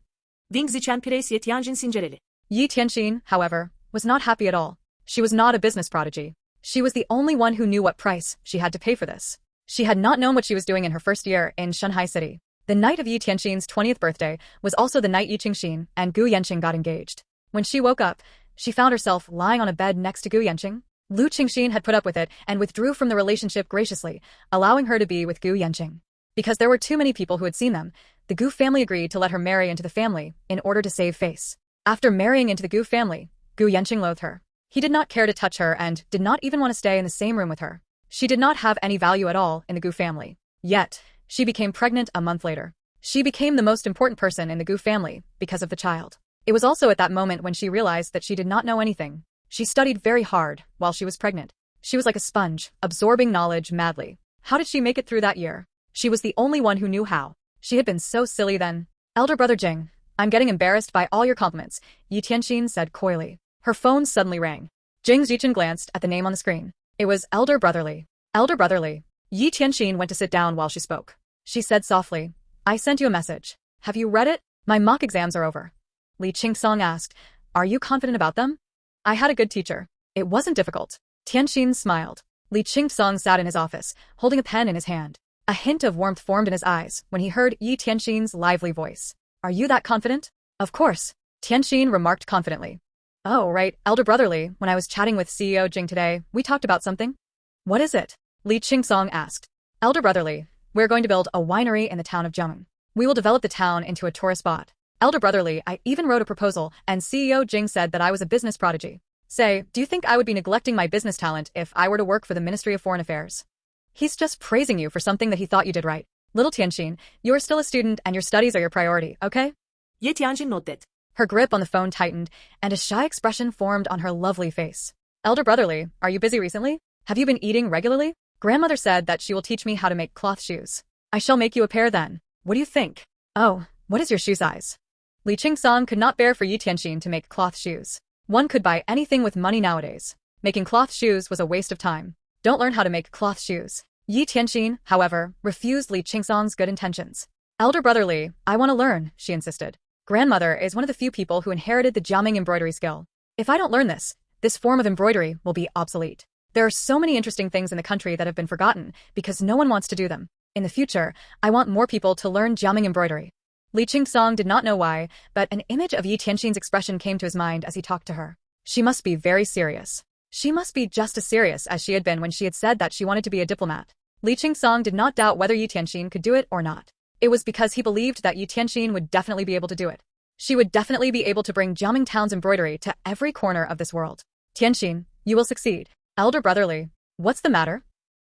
Ding Zichen Pires Ye Tianjin Sincerely. Ye Tianxin, however, was not happy at all. She was not a business prodigy. She was the only one who knew what price she had to pay for this. She had not known what she was doing in her first year in Shanghai City. The night of Ye Tianxin's 20th birthday was also the night Ye Qingxin and Gu Yanqing got engaged. When she woke up, she found herself lying on a bed next to Gu Yanqing. Li Qingcang had put up with it and withdrew from the relationship graciously, allowing her to be with Gu Yanqing. Because there were too many people who had seen them, the Gu family agreed to let her marry into the family in order to save face. After marrying into the Gu family, Gu Yanqing loathed her. He did not care to touch her and did not even want to stay in the same room with her. She did not have any value at all in the Gu family. Yet, she became pregnant a month later. She became the most important person in the Gu family because of the child. It was also at that moment when she realized that she did not know anything. She studied very hard while she was pregnant. She was like a sponge, absorbing knowledge madly. How did she make it through that year? She was the only one who knew how. She had been so silly then. Elder brother Jing, I'm getting embarrassed by all your compliments, Ye Tianxin said coyly. Her phone suddenly rang. Jing Zichen glanced at the name on the screen. It was Elder Brotherly. Elder Brotherly. Ye Tianxin went to sit down while she spoke. She said softly, I sent you a message. Have you read it? My mock exams are over. Li Qingcang asked, Are you confident about them? I had a good teacher. It wasn't difficult. Tianxin smiled. Li Qingcang sat in his office, holding a pen in his hand. A hint of warmth formed in his eyes when he heard Ye Tianxin's lively voice. Are you that confident? Of course, Tianxin remarked confidently. Oh, right, Elder Brotherly, when I was chatting with CEO Jing today, we talked about something. What is it? Li Qingcang asked. Elder Brotherly, we're going to build a winery in the town of Jiameng. We will develop the town into a tourist spot. Elder Brotherly, I even wrote a proposal, and CEO Jing said that I was a business prodigy. Say, do you think I would be neglecting my business talent if I were to work for the Ministry of Foreign Affairs? He's just praising you for something that he thought you did right. Little Tianxin, you are still a student and your studies are your priority, okay? Ye Tianxin nodded. Her grip on the phone tightened, and a shy expression formed on her lovely face. Elder brother Li, are you busy recently? Have you been eating regularly? Grandmother said that she will teach me how to make cloth shoes. I shall make you a pair then. What do you think? Oh, what is your shoe size? Li Qingcang could not bear for Ye Tianxin to make cloth shoes. One could buy anything with money nowadays. Making cloth shoes was a waste of time. Don't learn how to make cloth shoes. Ye Tianxin, however, refused Li Qingcang's good intentions. Elder brother Li, I want to learn, she insisted. Grandmother is one of the few people who inherited the Jiameng embroidery skill. If I don't learn this form of embroidery will be obsolete. There are so many interesting things in the country that have been forgotten because no one wants to do them. In the future, I want more people to learn Jiameng embroidery. Li Qingcang did not know why, but an image of Ye Tianxin's expression came to his mind as he talked to her. She must be very serious. She must be just as serious as she had been when she had said that she wanted to be a diplomat. Li Qingcang did not doubt whether Ye Tianxin could do it or not. It was because he believed that Ye Tianxin would definitely be able to do it. She would definitely be able to bring Jiameng Town's embroidery to every corner of this world. Tianxin, you will succeed. Elder brother Li, what's the matter?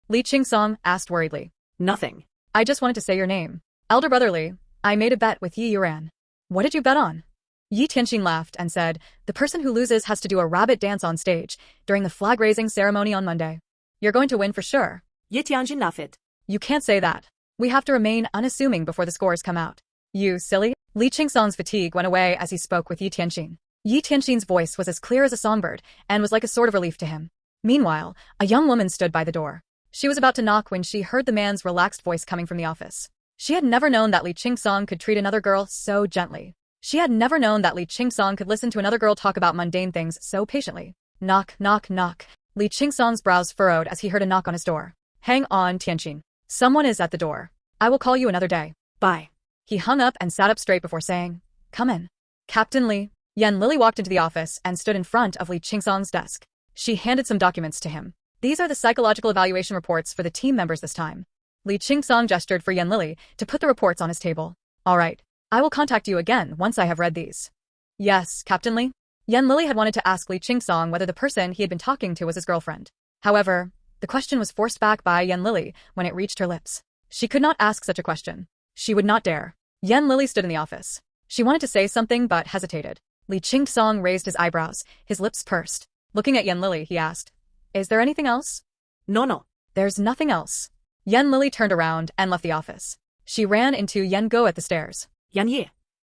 Li Qingcang asked worriedly. Nothing. I just wanted to say your name. Elder brother Li, I made a bet with Ye Youran. What did you bet on? Ye Tianxin laughed and said, the person who loses has to do a rabbit dance on stage during the flag-raising ceremony on Monday. You're going to win for sure. Ye Tianxin laughed. You can't say that. We have to remain unassuming before the scores come out. You silly. Li Qingcang's fatigue went away as he spoke with Ye Tianxin. Ye Tianxin's voice was as clear as a songbird and was like a sort of relief to him. Meanwhile, a young woman stood by the door. She was about to knock when she heard the man's relaxed voice coming from the office. She had never known that Li Qingcang could treat another girl so gently. She had never known that Li Qingcang could listen to another girl talk about mundane things so patiently. Knock, knock, knock. Li Qingcang's brows furrowed as he heard a knock on his door. Hang on, Tianxin. Someone is at the door. I will call you another day. Bye. He hung up and sat up straight before saying, come in. Captain Li. Yan Lili walked into the office and stood in front of Li Qingcang's desk. She handed some documents to him. These are the psychological evaluation reports for the team members this time. Li Qingcang gestured for Yan Lili to put the reports on his table. All right. I will contact you again once I have read these. Yes, Captain Li. Yan Lili had wanted to ask Li Qingcang whether the person he had been talking to was his girlfriend. However, the question was forced back by Yan Lili when it reached her lips. She could not ask such a question. She would not dare. Yan Lili stood in the office. She wanted to say something but hesitated. Li Qingcang raised his eyebrows, his lips pursed. Looking at Yan Lili, he asked, is there anything else? No. There's nothing else. Yan Lili turned around and left the office. She ran into Yan Go at the stairs. Yan Ye.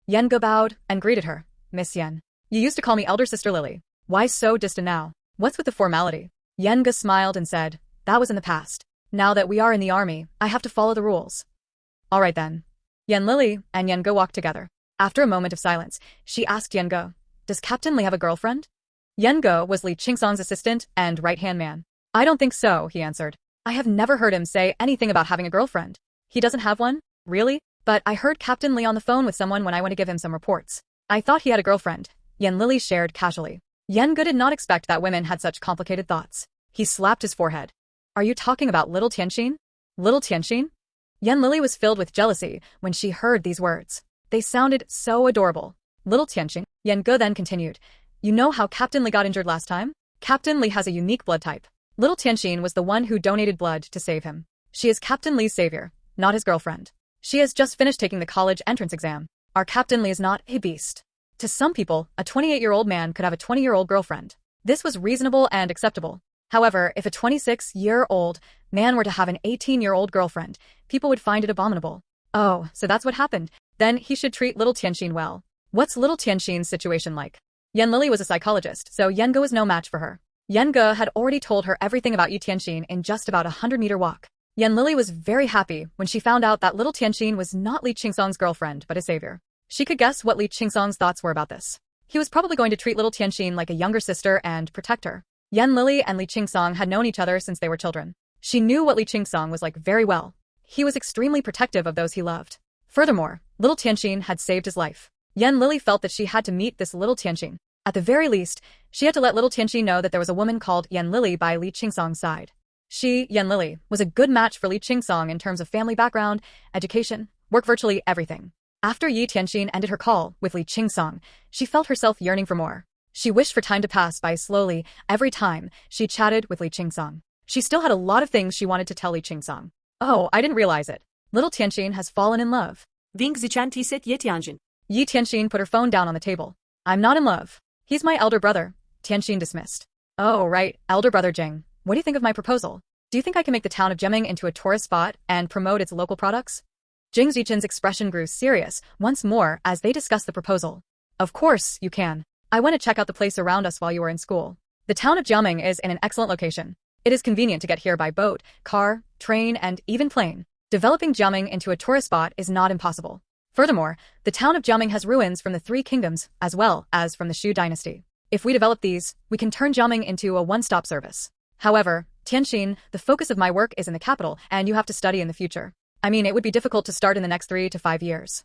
Yan Go bowed and greeted her. Miss Yan. You used to call me elder sister Lily. Why so distant now? What's with the formality? Yan Go smiled and said, that was in the past. Now that we are in the army, I have to follow the rules. All right then. Yan Lili and Yan Go walked together. After a moment of silence, she asked Yan Go, does Captain Li have a girlfriend? Yan Go was Li Qingcang's assistant and right-hand man. I don't think so, he answered. I have never heard him say anything about having a girlfriend. He doesn't have one? Really? But I heard Captain Li on the phone with someone when I went to give him some reports. I thought he had a girlfriend. Yan Lili shared casually. Yan Go did not expect that women had such complicated thoughts. He slapped his forehead. Are you talking about little Tianxin? Little Tianxin? Yan Lili was filled with jealousy when she heard these words. They sounded so adorable. Little Tianxin. Yan Go then continued. You know how Captain Li got injured last time? Captain Li has a unique blood type. Little Tianxin was the one who donated blood to save him. She is Captain Li's savior, not his girlfriend. She has just finished taking the college entrance exam. Our Captain Li is not a beast. To some people, a 28-year-old man could have a 20-year-old girlfriend. This was reasonable and acceptable. However, if a 26-year-old man were to have an 18-year-old girlfriend, people would find it abominable. Oh, so that's what happened. Then he should treat little Tianxin well. What's little Tianxin's situation like? Yan Lili was a psychologist, so Yan Go was no match for her. Yan Go had already told her everything about Ye Tianxin in just about a 100-meter walk. Yan Lili was very happy when she found out that little Tianxin was not Li Qingcang's girlfriend but his savior. She could guess what Li Qingcang's thoughts were about this. He was probably going to treat little Tianxin like a younger sister and protect her. Yan Lili and Li Qingcang had known each other since they were children. She knew what Li Qingcang was like very well. He was extremely protective of those he loved. Furthermore, little Tianxin had saved his life. Yan Lili felt that she had to meet this little Tianxin. At the very least, she had to let little Tianxin know that there was a woman called Yan Lili by Li Qingcang's side. She, Yan Lili, was a good match for Li Qingcang in terms of family background, education, work, virtually everything. After Ye Tianxin ended her call with Li Qingcang, she felt herself yearning for more. She wished for time to pass by slowly every time she chatted with Li Qingcang. She still had a lot of things she wanted to tell Li Qingcang. Oh, I didn't realize it. Little Tianxin has fallen in love. Ving zichan tiset Ye Tianxin. Ye Tianxin put her phone down on the table. I'm not in love. He's my elder brother. Tianxin dismissed. Oh, right, elder brother Jing. What do you think of my proposal? Do you think I can make the town of Jiameng into a tourist spot and promote its local products? Jing Zichen's expression grew serious once more as they discussed the proposal. Of course, you can. I went to check out the place around us while you were in school. The town of Jiameng is in an excellent location. It is convenient to get here by boat, car, train, and even plane. Developing Jiameng into a tourist spot is not impossible. Furthermore, the town of Jiameng has ruins from the Three Kingdoms as well as from the Shu dynasty. If we develop these, we can turn Jiameng into a one-stop service. However, Tianxin, the focus of my work is in the capital, and you have to study in the future. I mean, it would be difficult to start in the next 3 to 5 years.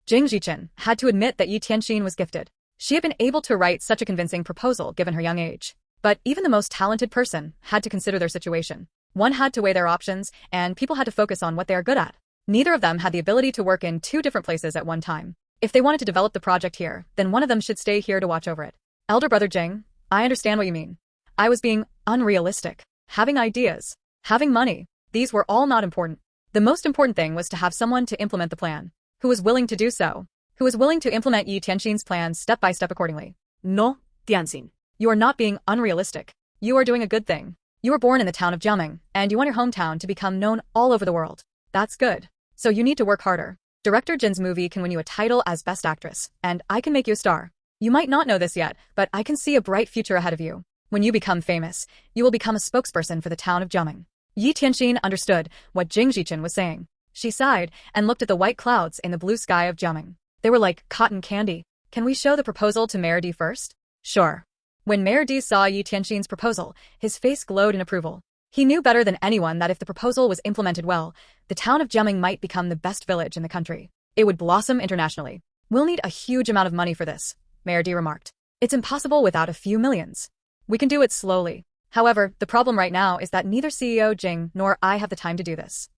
Jing Zichen had to admit that Ye Tianxin was gifted. She had been able to write such a convincing proposal given her young age. But even the most talented person had to consider their situation. One had to weigh their options, and people had to focus on what they are good at. Neither of them had the ability to work in 2 different places at one time. If they wanted to develop the project here, then one of them should stay here to watch over it. Elder brother Jing, I understand what you mean. I was being unrealistic. Having ideas, having money, these were all not important. The most important thing was to have someone to implement the plan. Who was willing to do so? Who was willing to implement Ye Tianxin's plan step by step accordingly? No, Tianxin. You are not being unrealistic. You are doing a good thing. You were born in the town of Jiameng, and you want your hometown to become known all over the world. That's good. So you need to work harder. Director Jin's movie can win you a title as Best Actress, and I can make you a star. You might not know this yet, but I can see a bright future ahead of you. When you become famous, you will become a spokesperson for the town of Jiameng. Ye Tianxin understood what Jing Zichen was saying. She sighed and looked at the white clouds in the blue sky of Jiameng. They were like cotton candy. Can we show the proposal to Mayor Di first? Sure. When Mayor Di saw Ye Tianxin's proposal, his face glowed in approval. He knew better than anyone that if the proposal was implemented well, the town of Jiameng might become the best village in the country. It would blossom internationally. We'll need a huge amount of money for this, Mayor Di remarked. It's impossible without a few millions. We can do it slowly. However, the problem right now is that neither CEO Jing nor I have the time to do this.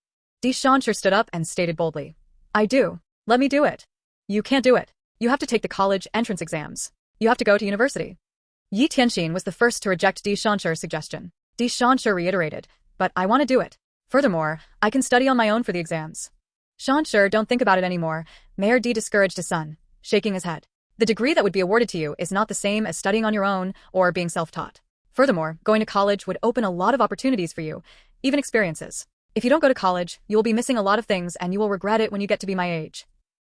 Di Shancher stood up and stated boldly. I do. Let me do it. You can't do it. You have to take the college entrance exams. You have to go to university. Ye Tianxin was the first to reject Di Shancher's suggestion. Di Shancher reiterated, but I want to do it. Furthermore, I can study on my own for the exams. Shancher, don't think about it anymore. Mayor Di discouraged his son, shaking his head. The degree that would be awarded to you is not the same as studying on your own or being self-taught. Furthermore, going to college would open a lot of opportunities for you, even experiences. If you don't go to college, you will be missing a lot of things and you will regret it when you get to be my age.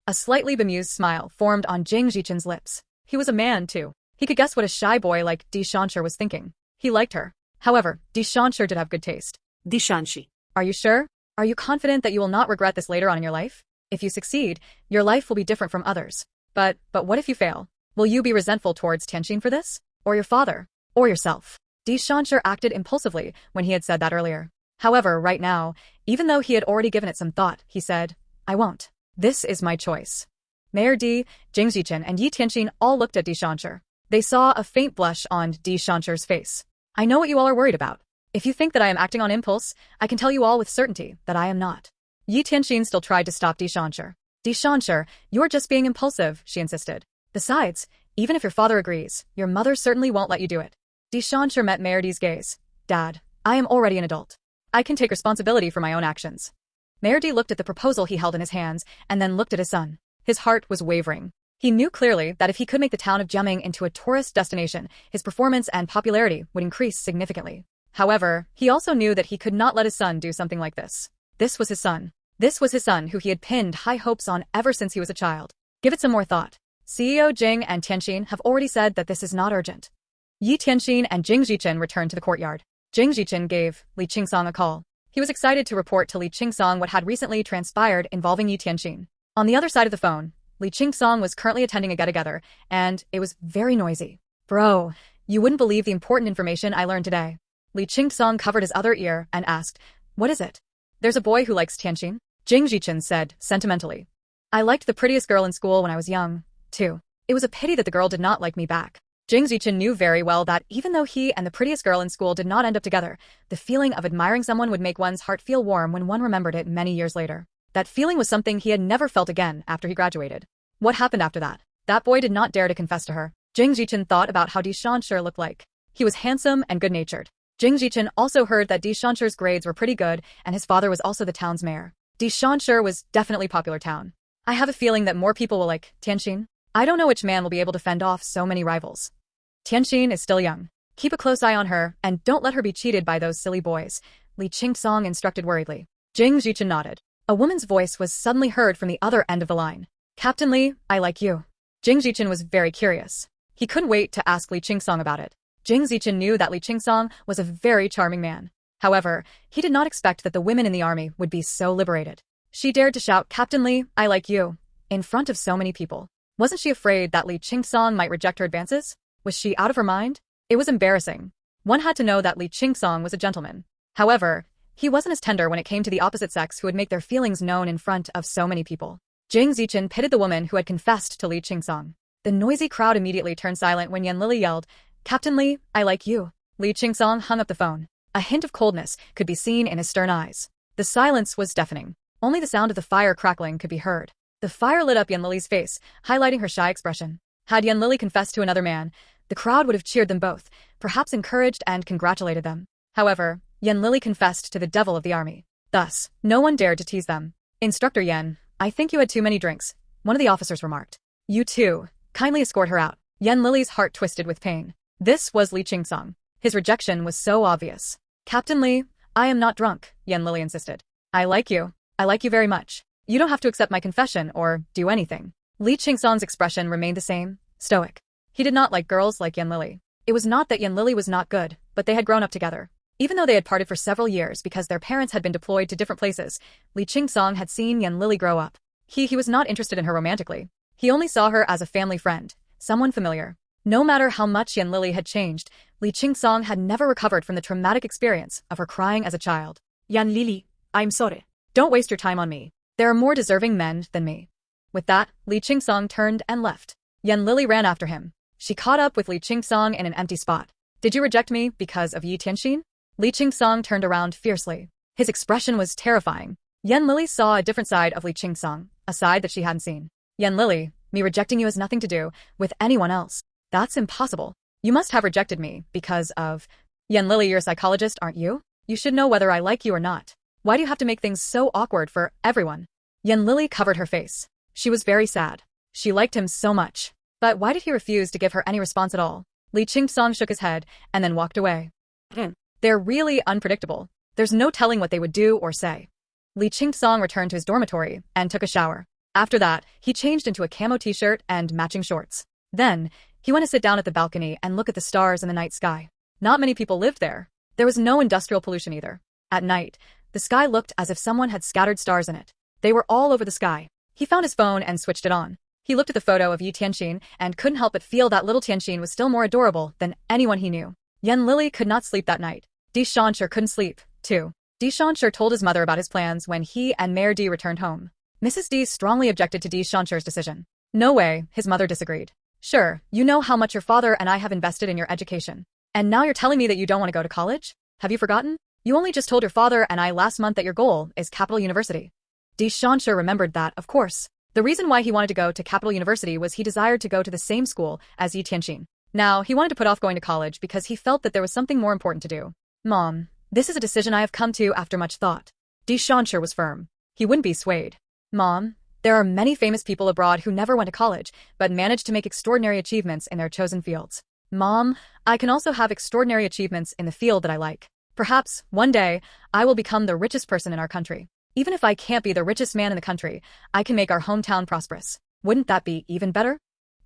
A slightly bemused smile formed on Jing Zichen's lips. He was a man, too. He could guess what a shy boy like Di Shancher was thinking. He liked her. However, Di Shancher did have good taste. Di Shanshi. Are you sure? Are you confident that you will not regret this later on in your life? If you succeed, your life will be different from others. But what if you fail? Will you be resentful towards Tianxin for this? Or your father? Or yourself? Di Shancher acted impulsively when he had said that earlier. However, right now, even though he had already given it some thought, he said, I won't. This is my choice. Mayor Di, Jing Zichen, and Ye Tianxin all looked at Di Shancher. They saw a faint blush on Di Shancher's face. I know what you all are worried about. If you think that I am acting on impulse, I can tell you all with certainty that I am not. Ye Tianxin still tried to stop Di Shancher. Di Shancher, you're just being impulsive, she insisted. Besides, even if your father agrees, your mother certainly won't let you do it. Di Shancher met Mayor Di's gaze. Dad, I am already an adult. I can take responsibility for my own actions. Mayor Di looked at the proposal he held in his hands and then looked at his son. His heart was wavering. He knew clearly that if he could make the town of Jiameng into a tourist destination, his performance and popularity would increase significantly. However, he also knew that he could not let his son do something like this. This was his son. This was his son who he had pinned high hopes on ever since he was a child. Give it some more thought. CEO Jing and Tianxin have already said that this is not urgent. Ye Tianxin and Jing Zichen returned to the courtyard. Jing Zichen gave Li Qingcang a call. He was excited to report to Li Qingcang what had recently transpired involving Ye Tianxin. On the other side of the phone, Li Qingcang was currently attending a get-together, and it was very noisy. Bro, you wouldn't believe the important information I learned today. Li Qingcang covered his other ear and asked, What is it? There's a boy who likes Tianxin? Jing Zichen said, sentimentally. I liked the prettiest girl in school when I was young, too. It was a pity that the girl did not like me back. Jing Zichen knew very well that even though he and the prettiest girl in school did not end up together, the feeling of admiring someone would make one's heart feel warm when one remembered it many years later. That feeling was something he had never felt again after he graduated. What happened after that? That boy did not dare to confess to her. Jiang Zichen thought about how Di Shanshi looked like. He was handsome and good-natured. Jiang Zichen also heard that Di Shanshi's grades were pretty good, and his father was also the town's mayor. Di Shanshi was definitely popular town. I have a feeling that more people will like Tianxin. I don't know which man will be able to fend off so many rivals. Tianxin is still young. Keep a close eye on her, and don't let her be cheated by those silly boys, Li Qingcang instructed worriedly. Jiang Zichen nodded. A woman's voice was suddenly heard from the other end of the line. Captain Li, I like you. Jiang Zichen was very curious. He couldn't wait to ask Li Qingcang about it. Jiang Zichen knew that Li Qingcang was a very charming man. However, he did not expect that the women in the army would be so liberated. She dared to shout, Captain Li, I like you, in front of so many people. Wasn't she afraid that Li Qingcang might reject her advances? Was she out of her mind? It was embarrassing. One had to know that Li Qingcang was a gentleman. However, he wasn't as tender when it came to the opposite sex who would make their feelings known in front of so many people. Jiang Zichen pitied the woman who had confessed to Li Qingcang. The noisy crowd immediately turned silent when Yan Lili yelled, Captain Li, I like you. Li Qingcang hung up the phone. A hint of coldness could be seen in his stern eyes. The silence was deafening. Only the sound of the fire crackling could be heard. The fire lit up Yan Lili's face, highlighting her shy expression. Had Yan Lili confessed to another man, the crowd would have cheered them both, perhaps encouraged and congratulated them. However, Yan Lili confessed to the devil of the army. Thus, no one dared to tease them. Instructor Yan, I think you had too many drinks, one of the officers remarked. You too. Kindly escort her out. Yan Lili's heart twisted with pain. This was Li Qingcang. His rejection was so obvious. Captain Li, I am not drunk, Yan Lili insisted. I like you. I like you very much. You don't have to accept my confession or do anything. Li Qingcang's expression remained the same, stoic. He did not like girls like Yan Lili. It was not that Yan Lili was not good, but they had grown up together. Even though they had parted for several years because their parents had been deployed to different places, Li Qingcang had seen Yan Lili grow up. He was not interested in her romantically. He only saw her as a family friend, someone familiar. No matter how much Yan Lili had changed, Li Qingcang had never recovered from the traumatic experience of her crying as a child. Yan Lili, I'm sorry. Don't waste your time on me. There are more deserving men than me. With that, Li Qingcang turned and left. Yan Lili ran after him. She caught up with Li Qingcang in an empty spot. Did you reject me because of Ye Tianxin? Li Qingcang turned around fiercely. His expression was terrifying. Yan Lili saw a different side of Li Qingcang, a side that she hadn't seen. Yan Lili, me rejecting you has nothing to do with anyone else. That's impossible. You must have rejected me because of… Yan Lili, you're a psychologist, aren't you? You should know whether I like you or not. Why do you have to make things so awkward for everyone? Yan Lili covered her face. She was very sad. She liked him so much. But why did he refuse to give her any response at all? Li Qingcang shook his head and then walked away. They're really unpredictable. There's no telling what they would do or say. Li Qingcang returned to his dormitory and took a shower. After that, he changed into a camo t-shirt and matching shorts. Then, he went to sit down at the balcony and look at the stars in the night sky. Not many people lived there. There was no industrial pollution either. At night, the sky looked as if someone had scattered stars in it. They were all over the sky. He found his phone and switched it on. He looked at the photo of Ye Tianxin and couldn't help but feel that little Tianxin was still more adorable than anyone he knew. Yan Lili could not sleep that night. Di Shanshi couldn't sleep, too. Di Shanshi told his mother about his plans when he and Mayor Di returned home. Mrs. Di strongly objected to Di Shanshi's decision. No way, his mother disagreed. Sure, you know how much your father and I have invested in your education. And now you're telling me that you don't want to go to college? Have you forgotten? You only just told your father and I last month that your goal is Capital University. Di Shanshi remembered that, of course. The reason why he wanted to go to Capital University was he desired to go to the same school as Ye Tianxin. Now, he wanted to put off going to college because he felt that there was something more important to do. Mom, this is a decision I have come to after much thought. Di Shanshi was firm. He wouldn't be swayed. Mom, there are many famous people abroad who never went to college, but managed to make extraordinary achievements in their chosen fields. Mom, I can also have extraordinary achievements in the field that I like. Perhaps, one day, I will become the richest person in our country. Even if I can't be the richest man in the country, I can make our hometown prosperous. Wouldn't that be even better?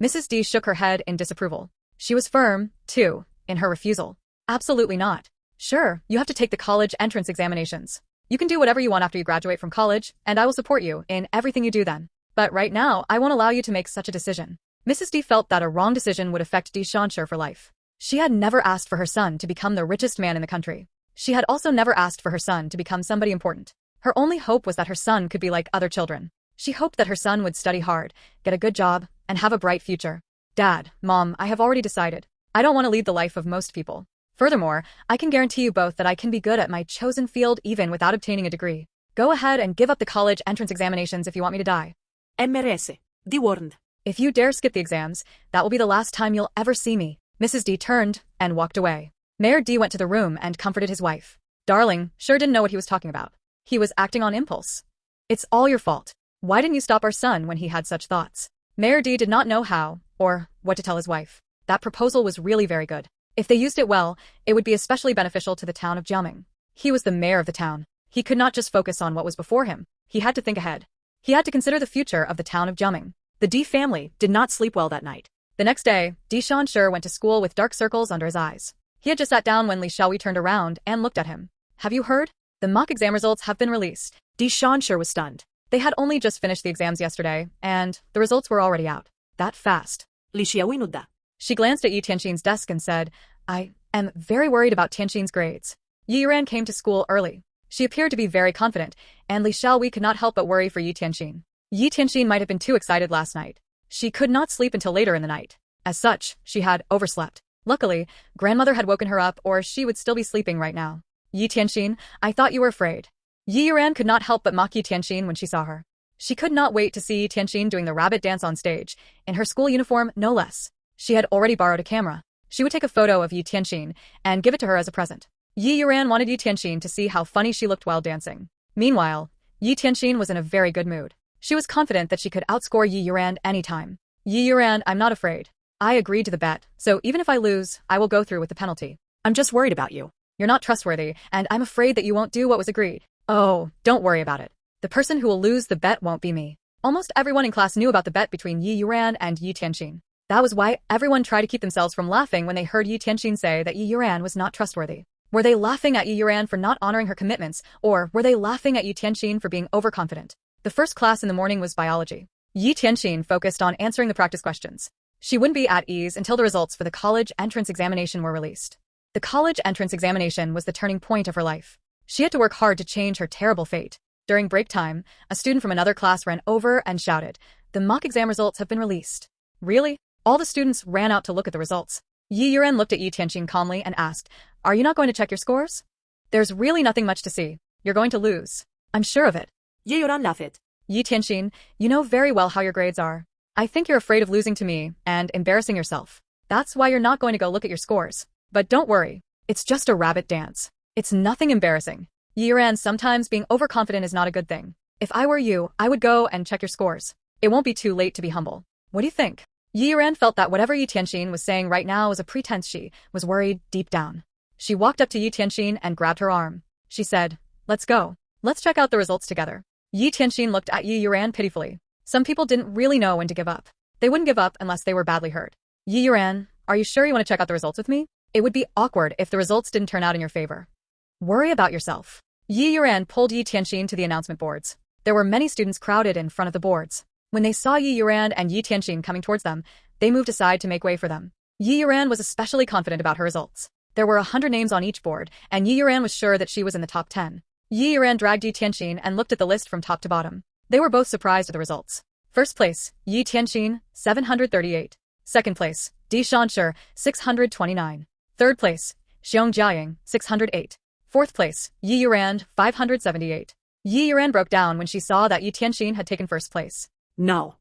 Mrs. D shook her head in disapproval. She was firm, too, in her refusal. Absolutely not. Sure, you have to take the college entrance examinations. You can do whatever you want after you graduate from college, and I will support you in everything you do then. But right now, I won't allow you to make such a decision. Mrs. D felt that a wrong decision would affect Di Shanshi for life. She had never asked for her son to become the richest man in the country. She had also never asked for her son to become somebody important. Her only hope was that her son could be like other children. She hoped that her son would study hard, get a good job, and have a bright future. Dad, Mom, I have already decided. I don't want to lead the life of most people. Furthermore, I can guarantee you both that I can be good at my chosen field even without obtaining a degree. Go ahead and give up the college entrance examinations if you want me to die. MRS. Di warned. If you dare skip the exams, that will be the last time you'll ever see me. Mrs. D turned and walked away. Mayor D went to the room and comforted his wife. Darling, sure didn't know what he was talking about. He was acting on impulse. It's all your fault. Why didn't you stop our son when he had such thoughts? Mayor D did not know how, or what to tell his wife. That proposal was really very good. If they used it well, it would be especially beneficial to the town of Jiameng. He was the mayor of the town. He could not just focus on what was before him. He had to think ahead. He had to consider the future of the town of Jiameng. The D family did not sleep well that night. The next day, Di Shanshi went to school with dark circles under his eyes. He had just sat down when Li Xiaowei turned around and looked at him. Have you heard? The mock exam results have been released. Di Shanshi was stunned. They had only just finished the exams yesterday, and the results were already out. That fast. Li Xiaowei nodded. She glanced at Ye Tianxin's desk and said, I am very worried about Tianxin's grades. Ye Youran came to school early. She appeared to be very confident, and Li Xiaowei could not help but worry for Ye Tianxin. Ye Tianxin might have been too excited last night. She could not sleep until later in the night. As such, she had overslept. Luckily, grandmother had woken her up or she would still be sleeping right now. Ye Tianxin, I thought you were afraid. Ye Youran could not help but mock Ye Tianxin when she saw her. She could not wait to see Ye Tianxin doing the rabbit dance on stage, in her school uniform, no less. She had already borrowed a camera. She would take a photo of Ye Tianxin and give it to her as a present. Ye Youran wanted Ye Tianxin to see how funny she looked while dancing. Meanwhile, Ye Tianxin was in a very good mood. She was confident that she could outscore Ye Youran anytime. Ye Youran, I'm not afraid. I agreed to the bet, so even if I lose, I will go through with the penalty. I'm just worried about you. You're not trustworthy, and I'm afraid that you won't do what was agreed. Oh, don't worry about it. The person who will lose the bet won't be me. Almost everyone in class knew about the bet between Ye Youran and Ye Tianxin. That was why everyone tried to keep themselves from laughing when they heard Ye Tianxin say that Ye Youran was not trustworthy. Were they laughing at Ye Youran for not honoring her commitments, or were they laughing at Ye Tianxin for being overconfident? The first class in the morning was biology. Ye Tianxin focused on answering the practice questions. She wouldn't be at ease until the results for the college entrance examination were released. The college entrance examination was the turning point of her life. She had to work hard to change her terrible fate. During break time, a student from another class ran over and shouted, "The mock exam results have been released." Really? All the students ran out to look at the results. Ye Youran looked at Ye Tianxin calmly and asked, "Are you not going to check your scores?" "There's really nothing much to see. You're going to lose. I'm sure of it." Ye Youran laughed. Ye Tianxin, you know very well how your grades are. I think you're afraid of losing to me and embarrassing yourself. That's why you're not going to go look at your scores. But don't worry. It's just a rabbit dance. It's nothing embarrassing. Ye Youran, sometimes being overconfident is not a good thing. If I were you, I would go and check your scores. It won't be too late to be humble. What do you think? Ye Youran felt that whatever Ye Tianxin was saying right now was a pretense. She was worried deep down. She walked up to Ye Tianxin and grabbed her arm. She said, "Let's go. Let's check out the results together." Ye Tianxin looked at Ye Youran pitifully. Some people didn't really know when to give up. They wouldn't give up unless they were badly hurt. Ye Youran, are you sure you want to check out the results with me? It would be awkward if the results didn't turn out in your favor. Worry about yourself. Ye Youran pulled Ye Tianxin to the announcement boards. There were many students crowded in front of the boards. When they saw Ye Youran and Ye Tianxin coming towards them, they moved aside to make way for them. Ye Youran was especially confident about her results. There were 100 names on each board, and Ye Youran was sure that she was in the top 10. Ye Youran dragged Ye Tianxin and looked at the list from top to bottom. They were both surprised at the results. First place, Ye Tianxin, 738. Second place, Di Shanshi, 629. Third place, Xiong Jiaying, 608. Fourth place, Ye Youran, 578. Ye Youran broke down when she saw that Ye Tianxin had taken first place. No.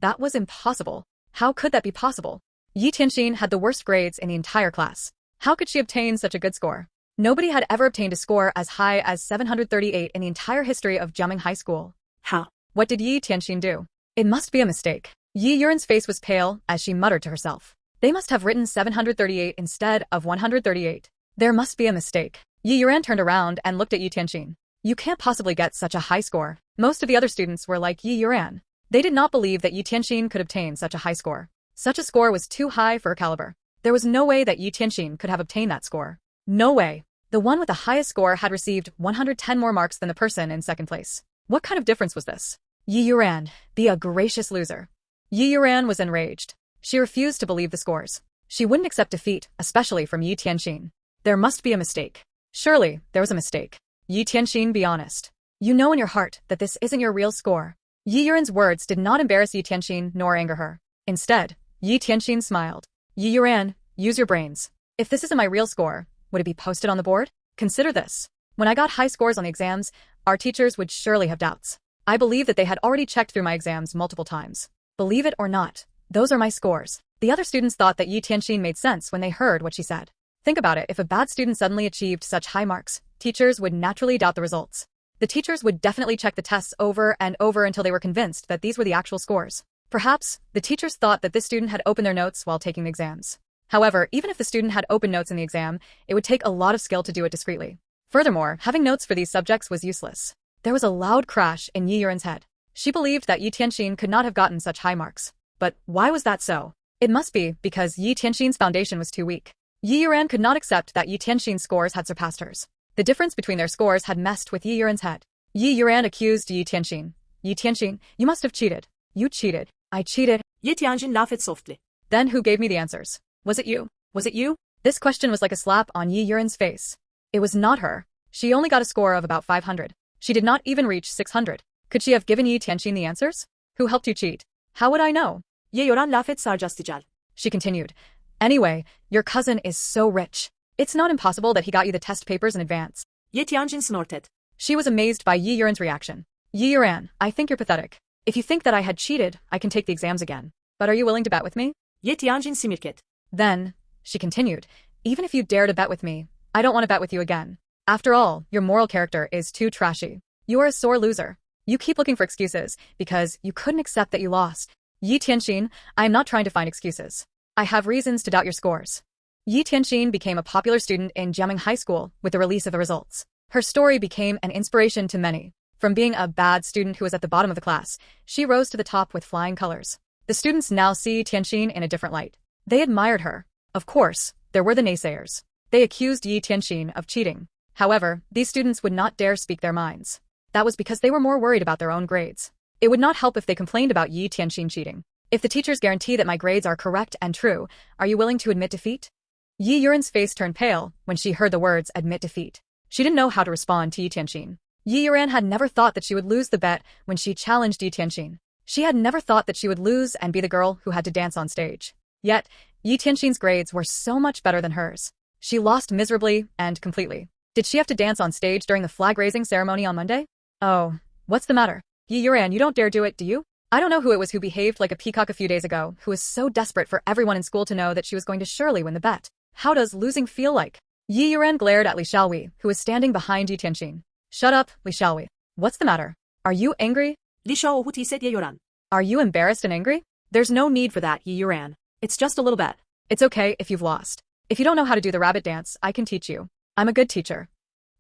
That was impossible. How could that be possible? Ye Tianxin had the worst grades in the entire class. How could she obtain such a good score? Nobody had ever obtained a score as high as 738 in the entire history of Jiameng High School. How? What did Ye Tianxin do? It must be a mistake. Ye Youran's face was pale as she muttered to herself. They must have written 738 instead of 138. There must be a mistake. Ye Youran turned around and looked at Ye Tianxin. You can't possibly get such a high score. Most of the other students were like Ye Youran. They did not believe that Ye Tianxin could obtain such a high score. Such a score was too high for her caliber. There was no way that Ye Tianxin could have obtained that score. No way. The one with the highest score had received 110 more marks than the person in second place. What kind of difference was this? Ye Youran, be a gracious loser. Ye Youran was enraged. She refused to believe the scores. She wouldn't accept defeat, especially from Ye Tianxin. There must be a mistake. Surely, there was a mistake. Ye Tianxin, be honest. You know in your heart that this isn't your real score. Ye Youran's words did not embarrass Ye Tianxin nor anger her. Instead, Ye Tianxin smiled. Ye Youran, use your brains. If this isn't my real score, would it be posted on the board? Consider this. When I got high scores on the exams, our teachers would surely have doubts. I believe that they had already checked through my exams multiple times. Believe it or not, those are my scores. The other students thought that Ye Tianxin made sense when they heard what she said. Think about it, if a bad student suddenly achieved such high marks, teachers would naturally doubt the results. The teachers would definitely check the tests over and over until they were convinced that these were the actual scores. Perhaps, the teachers thought that this student had opened their notes while taking the exams. However, even if the student had open notes in the exam, it would take a lot of skill to do it discreetly. Furthermore, having notes for these subjects was useless. There was a loud crash in Ye Youran's head. She believed that Ye Tianxin could not have gotten such high marks. But why was that so? It must be because Ye Tianxin's foundation was too weak. Ye Youran could not accept that Ye Tianxin's scores had surpassed hers. The difference between their scores had messed with Ye Youran's head. Ye Youran accused Ye Tianxin. Ye Tianxin, you must have cheated. You cheated. I cheated. Ye Tianxin laughed softly. Then who gave me the answers? Was it you? Was it you? This question was like a slap on Ye Youran's face. It was not her. She only got a score of about 500. She did not even reach 600. Could she have given Ye Tianxin the answers? Who helped you cheat? How would I know? Ye Youran laughed sarcastically. She continued. Anyway, your cousin is so rich. It's not impossible that he got you the test papers in advance. Ye Tianxin snorted. She was amazed by Ye Youran's reaction. Ye Youran, I think you're pathetic. If you think that I had cheated, I can take the exams again. But are you willing to bet with me? Ye Tianxin smirked. Then, she continued, even if you dare to bet with me, I don't want to bet with you again. After all, your moral character is too trashy. You are a sore loser. You keep looking for excuses because you couldn't accept that you lost. Ye Tianxin, I am not trying to find excuses. I have reasons to doubt your scores. Ye Tianxin became a popular student in Jiameng High School with the release of the results. Her story became an inspiration to many. From being a bad student who was at the bottom of the class, she rose to the top with flying colors. The students now see Tianxin in a different light. They admired her. Of course, there were the naysayers. They accused Ye Tianxin of cheating. However, these students would not dare speak their minds. That was because they were more worried about their own grades. It would not help if they complained about Ye Tianxin cheating. If the teachers guarantee that my grades are correct and true, are you willing to admit defeat? Ye Youran's face turned pale when she heard the words admit defeat. She didn't know how to respond to Ye Tianxin. Ye Youran had never thought that she would lose the bet when she challenged Ye Tianxin. She had never thought that she would lose and be the girl who had to dance on stage. Yet, Ye Tianxin's grades were so much better than hers. She lost miserably and completely. Did she have to dance on stage during the flag-raising ceremony on Monday? Oh, what's the matter? Ye Youran, you don't dare do it, do you? I don't know who it was who behaved like a peacock a few days ago, who was so desperate for everyone in school to know that she was going to surely win the bet. How does losing feel like? Ye Youran glared at Li Xiaowei, who was standing behind Ye Tianxin. Shut up, Li Xiaowei. What's the matter? Are you angry? Li Xiaowei said Ye Youran. Are you embarrassed and angry? There's no need for that, Ye Youran. It's just a little bet. It's okay if you've lost. If you don't know how to do the rabbit dance, I can teach you. I'm a good teacher.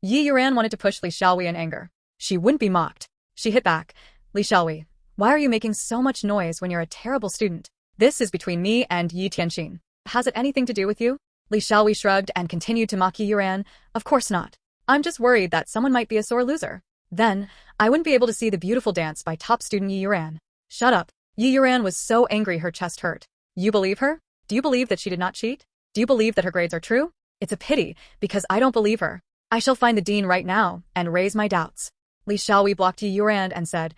Ye Youran wanted to push Li Xiaowei in anger. She wouldn't be mocked. She hit back. Li Xiaowei, why are you making so much noise when you're a terrible student? This is between me and Ye Tianxin. Has it anything to do with you? Li Xiaowei shrugged and continued to mock Ye Youran. Of course not. I'm just worried that someone might be a sore loser. Then, I wouldn't be able to see the beautiful dance by top student Ye Youran. Shut up. Ye Youran was so angry her chest hurt. You believe her? Do you believe that she did not cheat? Do you believe that her grades are true? It's a pity, because I don't believe her. I shall find the dean right now and raise my doubts. Li Xiaowei blocked Ye Youran and said,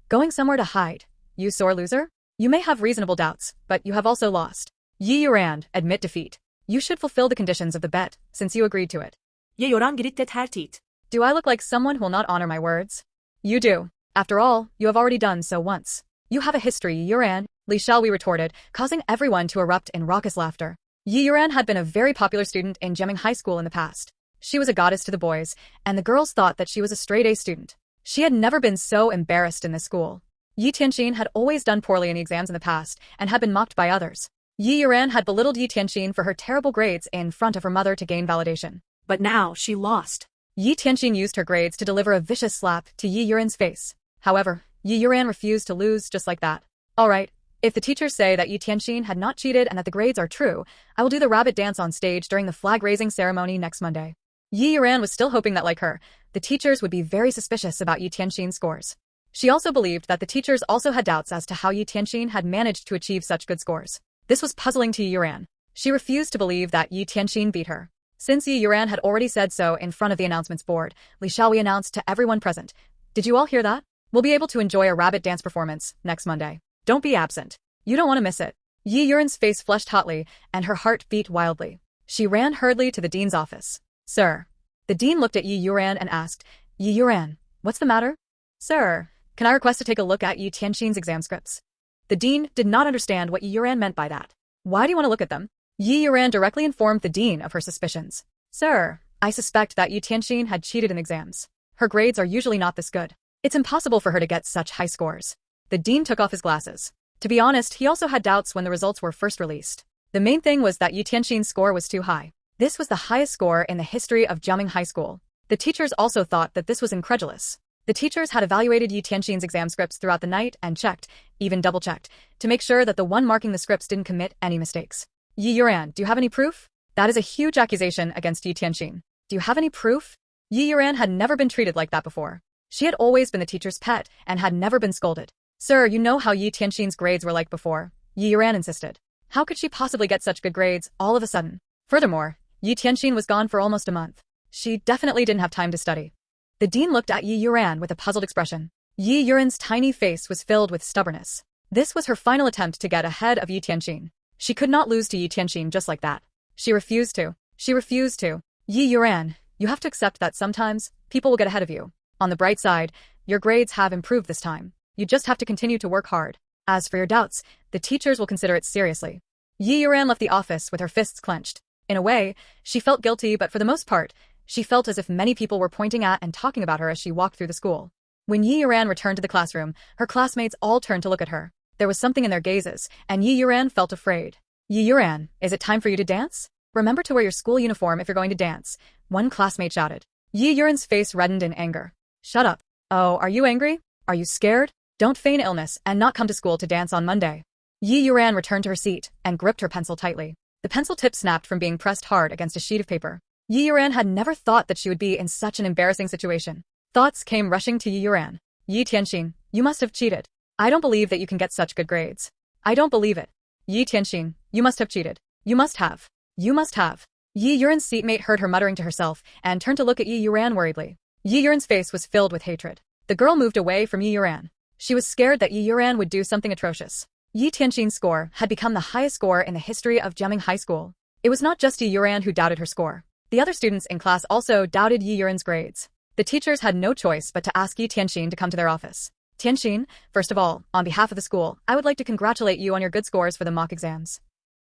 going somewhere to hide. You sore loser? You may have reasonable doubts, but you have also lost. Ye Youran, admit defeat. You should fulfill the conditions of the bet, since you agreed to it. Ye Youran gritted her teeth. Do I look like someone who will not honor my words? You do. After all, you have already done so once. You have a history, Ye Youran, Li Xiaowei retorted, causing everyone to erupt in raucous laughter. Ye Youran had been a very popular student in Jiameng High School in the past. She was a goddess to the boys, and the girls thought that she was a straight-A student. She had never been so embarrassed in this school. Ye Tianxin had always done poorly in the exams in the past and had been mocked by others. Ye Youran had belittled Ye Tianxin for her terrible grades in front of her mother to gain validation. But now she lost. Ye Tianxin used her grades to deliver a vicious slap to Ye Youran's face. However, Ye Youran refused to lose just like that. All right, if the teachers say that Ye Tianxin had not cheated and that the grades are true, I will do the rabbit dance on stage during the flag-raising ceremony next Monday. Ye Youran was still hoping that, like her, the teachers would be very suspicious about Ye Tianxin's scores. She also believed that the teachers also had doubts as to how Ye Tianxin had managed to achieve such good scores. This was puzzling to Ye Youran. She refused to believe that Ye Tianxin beat her. Since Ye Youran had already said so in front of the announcements board, Li Xiaowei announced to everyone present, "Did you all hear that? We'll be able to enjoy a rabbit dance performance next Monday. Don't be absent. You don't want to miss it." Ye Youran's face flushed hotly, and her heart beat wildly. She ran hurriedly to the dean's office. "Sir." The dean looked at Ye Youran and asked, "Ye Youran, what's the matter?" "Sir, can I request to take a look at Ye Tianxin's exam scripts?" The dean did not understand what Ye Youran meant by that. Why do you want to look at them? Ye Youran directly informed the dean of her suspicions. Sir, I suspect that Ye Tianxin had cheated in exams. Her grades are usually not this good. It's impossible for her to get such high scores. The dean took off his glasses. To be honest, he also had doubts when the results were first released. The main thing was that Ye Tianxin's score was too high. This was the highest score in the history of Jiameng High School. The teachers also thought that this was incredulous. The teachers had evaluated Ye Tianxin's exam scripts throughout the night and checked, even double-checked, to make sure that the one marking the scripts didn't commit any mistakes. Ye Youran, do you have any proof? That is a huge accusation against Ye Tianxin. Do you have any proof? Ye Youran had never been treated like that before. She had always been the teacher's pet and had never been scolded. Sir, you know how Ye Tianxin's grades were like before. Ye Youran insisted. How could she possibly get such good grades all of a sudden? Furthermore, Ye Tianxin was gone for almost a month. She definitely didn't have time to study. The dean looked at Ye Youran with a puzzled expression. Ye Youran's tiny face was filled with stubbornness. This was her final attempt to get ahead of Ye Tianxin. She could not lose to Ye Tianxin just like that. She refused to. Ye Youran, you have to accept that sometimes people will get ahead of you. On the bright side, your grades have improved this time. You just have to continue to work hard. As for your doubts, the teachers will consider it seriously. Ye Youran left the office with her fists clenched. In a way, she felt guilty, but for the most part, she felt as if many people were pointing at and talking about her as she walked through the school. When Ye Youran returned to the classroom, her classmates all turned to look at her. There was something in their gazes, and Ye Youran felt afraid. Ye Youran, is it time for you to dance? Remember to wear your school uniform if you're going to dance, one classmate shouted. Ye Youran's face reddened in anger. Shut up. Oh, are you angry? Are you scared? Don't feign illness and not come to school to dance on Monday. Ye Youran returned to her seat and gripped her pencil tightly. The pencil tip snapped from being pressed hard against a sheet of paper. Ye Youran had never thought that she would be in such an embarrassing situation. Thoughts came rushing to Ye Youran. Ye Tianxin, you must have cheated. I don't believe that you can get such good grades. I don't believe it. Ye Tianxin, you must have cheated. You must have. You must have. Ye Youran's seatmate heard her muttering to herself and turned to look at Ye Youran worriedly. Ye Youran's face was filled with hatred. The girl moved away from Ye Youran. She was scared that Ye Youran would do something atrocious. Ye Tianxin's score had become the highest score in the history of Jiameng High School. It was not just Ye Youran who doubted her score. The other students in class also doubted Ye Youran's grades. The teachers had no choice but to ask Ye Tianxin to come to their office. Tianxin, first of all, on behalf of the school, I would like to congratulate you on your good scores for the mock exams.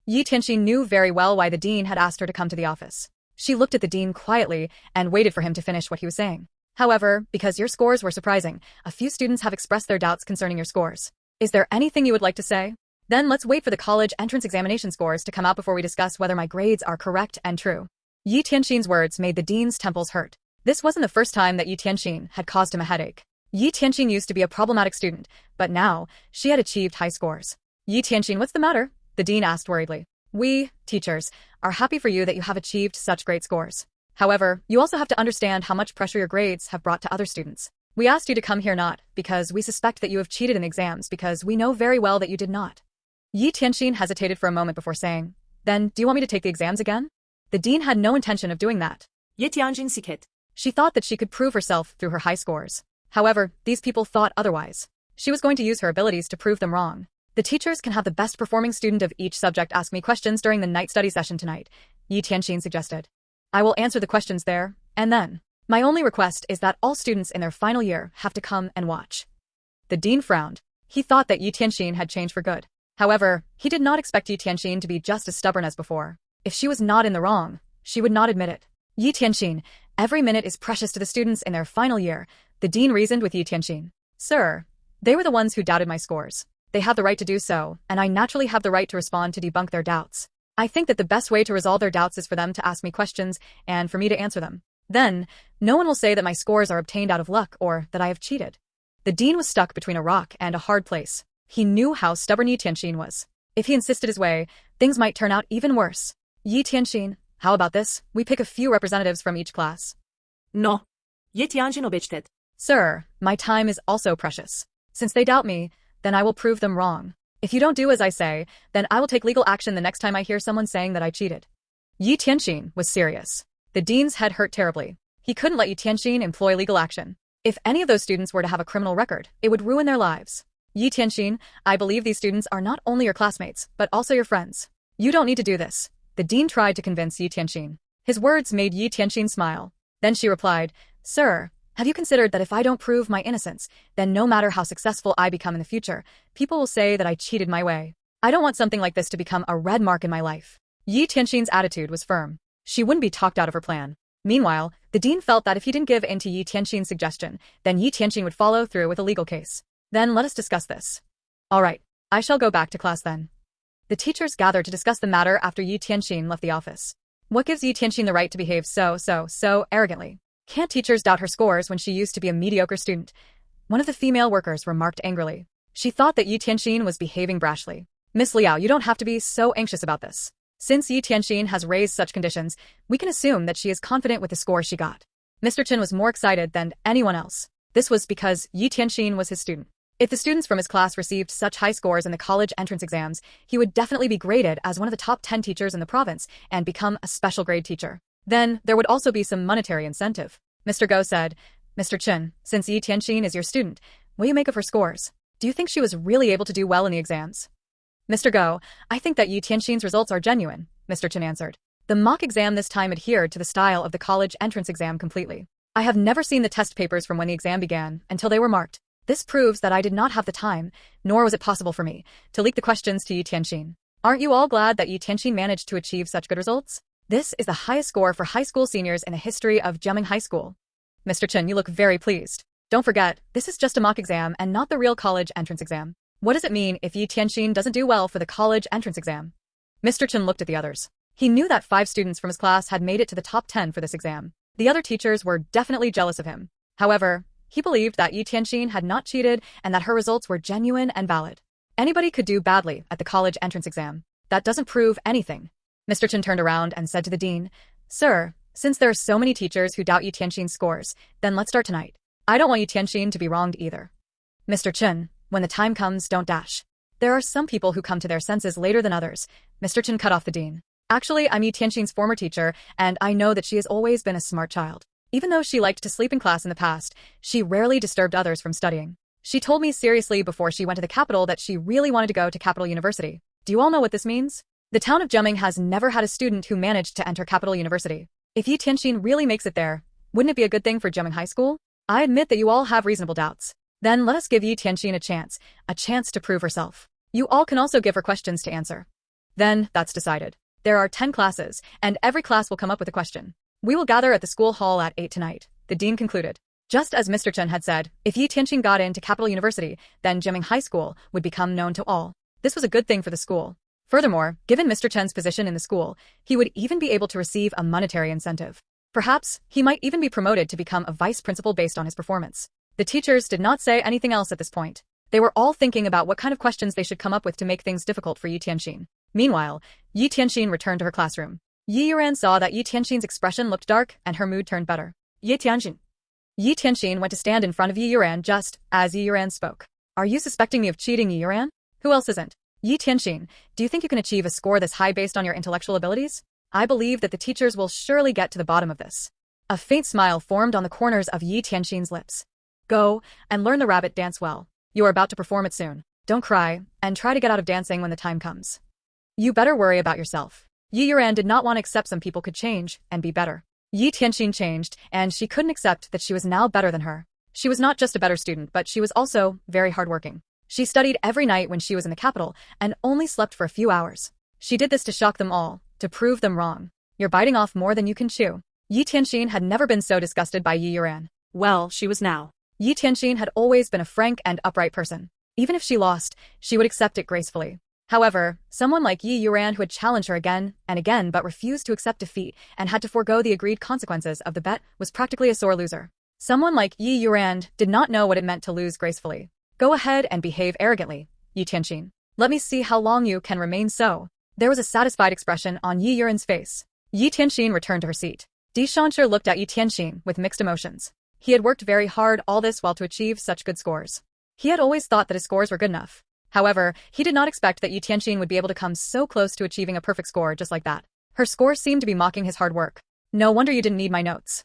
Ye Tianxin knew very well why the dean had asked her to come to the office. She looked at the dean quietly and waited for him to finish what he was saying. However, because your scores were surprising, a few students have expressed their doubts concerning your scores. Is there anything you would like to say? Then let's wait for the college entrance examination scores to come out before we discuss whether my grades are correct and true. Ye Tianxin's words made the dean's temples hurt. This wasn't the first time that Ye Tianxin had caused him a headache. Ye Tianxin used to be a problematic student, but now, she had achieved high scores. Ye Tianxin, what's the matter? The dean asked worriedly. We, teachers, are happy for you that you have achieved such great scores. However, you also have to understand how much pressure your grades have brought to other students. We asked you to come here not because we suspect that you have cheated in exams because we know very well that you did not. Ye Tianxin hesitated for a moment before saying, Then, do you want me to take the exams again? The dean had no intention of doing that. Ye Tianxin siket. She thought that she could prove herself through her high scores. However, these people thought otherwise. She was going to use her abilities to prove them wrong. The teachers can have the best performing student of each subject ask me questions during the night study session tonight, Ye Tianxin suggested. I will answer the questions there, and then. My only request is that all students in their final year have to come and watch. The dean frowned. He thought that Ye Tianxin had changed for good. However, he did not expect Ye Tianxin to be just as stubborn as before. If she was not in the wrong, she would not admit it. Ye Tianxin, every minute is precious to the students in their final year, the dean reasoned with Ye Tianxin. Sir, they were the ones who doubted my scores. They have the right to do so, and I naturally have the right to respond to debunk their doubts. I think that the best way to resolve their doubts is for them to ask me questions and for me to answer them. Then, no one will say that my scores are obtained out of luck or that I have cheated. The dean was stuck between a rock and a hard place. He knew how stubborn Ye Tianxin was. If he insisted his way, things might turn out even worse. Ye Tianxin, how about this? We pick a few representatives from each class. No. Ye Tianxin objected. Sir, my time is also precious. Since they doubt me, then I will prove them wrong. If you don't do as I say, then I will take legal action the next time I hear someone saying that I cheated. Ye Tianxin was serious. The dean's head hurt terribly. He couldn't let Ye Tianxin employ legal action. If any of those students were to have a criminal record, it would ruin their lives. Ye Tianxin, I believe these students are not only your classmates, but also your friends. You don't need to do this. The dean tried to convince Ye Tianxin. His words made Ye Tianxin smile. Then she replied, Sir, Have you considered that if I don't prove my innocence, then no matter how successful I become in the future, people will say that I cheated my way? I don't want something like this to become a red mark in my life. Ye Tianxin's attitude was firm. She wouldn't be talked out of her plan. Meanwhile, the dean felt that if he didn't give in to Ye Tianxin's suggestion, then Ye Tianxin would follow through with a legal case. Then let us discuss this. All right, I shall go back to class then. The teachers gathered to discuss the matter after Ye Tianxin left the office. What gives Ye Tianxin the right to behave so arrogantly? Can't teachers doubt her scores when she used to be a mediocre student? One of the female workers remarked angrily. She thought that Ye Tianxin was behaving brashly. Miss Liao, you don't have to be so anxious about this. Since Ye Tianxin has raised such conditions, we can assume that she is confident with the score she got. Mr. Chen was more excited than anyone else. This was because Ye Tianxin was his student. If the students from his class received such high scores in the college entrance exams, he would definitely be graded as one of the top 10 teachers in the province and become a special grade teacher. Then, there would also be some monetary incentive. Mr. Go said, Mr. Chen, since Ye Tianxin is your student, what do you make of her scores? Do you think she was really able to do well in the exams? Mr. Go, I think that Ye Tianxin's results are genuine, Mr. Chen answered. The mock exam this time adhered to the style of the college entrance exam completely. I have never seen the test papers from when the exam began until they were marked. This proves that I did not have the time, nor was it possible for me, to leak the questions to Ye Tianxin. Aren't you all glad that Ye Tianxin managed to achieve such good results? This is the highest score for high school seniors in the history of Jiameng High School. Mr. Chen, you look very pleased. Don't forget, this is just a mock exam and not the real college entrance exam. What does it mean if Ye Tianxin doesn't do well for the college entrance exam? Mr. Chen looked at the others. He knew that 5 students from his class had made it to the top 10 for this exam. The other teachers were definitely jealous of him. However, he believed that Ye Tianxin had not cheated and that her results were genuine and valid. Anybody could do badly at the college entrance exam. That doesn't prove anything. Mr. Chen turned around and said to the dean, Sir, since there are so many teachers who doubt Ye Tianxin's scores, then let's start tonight. I don't want Ye Tianxin to be wronged either. Mr. Chen, when the time comes, don't dash. There are some people who come to their senses later than others. Mr. Chen cut off the dean. Actually, I'm Ye Tianxin's former teacher, and I know that she has always been a smart child. Even though she liked to sleep in class in the past, she rarely disturbed others from studying. She told me seriously before she went to the capital that she really wanted to go to Capital University. Do you all know what this means? The town of Jiameng has never had a student who managed to enter Capital University. If Ye Tianxin really makes it there, wouldn't it be a good thing for Jiameng High School? I admit that you all have reasonable doubts. Then let us give Ye Tianxin a chance to prove herself. You all can also give her questions to answer. Then, that's decided. There are 10 classes, and every class will come up with a question. We will gather at the school hall at 8 tonight, the dean concluded. Just as Mr. Chen had said, if Ye Tianxin got into Capital University, then Jiameng High School would become known to all. This was a good thing for the school. Furthermore, given Mr. Chen's position in the school, he would even be able to receive a monetary incentive. Perhaps, he might even be promoted to become a vice principal based on his performance. The teachers did not say anything else at this point. They were all thinking about what kind of questions they should come up with to make things difficult for Ye Tianxin. Meanwhile, Ye Tianxin returned to her classroom. Ye Youran saw that Ye Tianxin's expression looked dark and her mood turned better. Ye Tianxin. Ye Tianxin went to stand in front of Ye Youran just as Ye Youran spoke. Are you suspecting me of cheating, Ye Youran? Who else isn't? Ye Tianxin, do you think you can achieve a score this high based on your intellectual abilities? I believe that the teachers will surely get to the bottom of this. A faint smile formed on the corners of Ye Tianxin's lips. Go and learn the rabbit dance well. You are about to perform it soon. Don't cry, and try to get out of dancing when the time comes. You better worry about yourself. Ye Youran did not want to accept some people could change and be better. Ye Tianxin changed, and she couldn't accept that she was now better than her. She was not just a better student, but she was also very hardworking. She studied every night when she was in the capital, and only slept for a few hours. She did this to shock them all, to prove them wrong. You're biting off more than you can chew. Ye Tianxin had never been so disgusted by Ye Youran. Well, she was now. Ye Tianxin had always been a frank and upright person. Even if she lost, she would accept it gracefully. However, someone like Ye Youran who had challenged her again and again but refused to accept defeat and had to forego the agreed consequences of the bet was practically a sore loser. Someone like Ye Youran did not know what it meant to lose gracefully. Go ahead and behave arrogantly, Ye Tianxin. Let me see how long you can remain so. There was a satisfied expression on Ye Youran's face. Ye Tianxin returned to her seat. Di Shansher looked at Ye Tianxin with mixed emotions. He had worked very hard all this while to achieve such good scores. He had always thought that his scores were good enough. However, he did not expect that Ye Tianxin would be able to come so close to achieving a perfect score just like that. Her score seemed to be mocking his hard work. No wonder you didn't need my notes.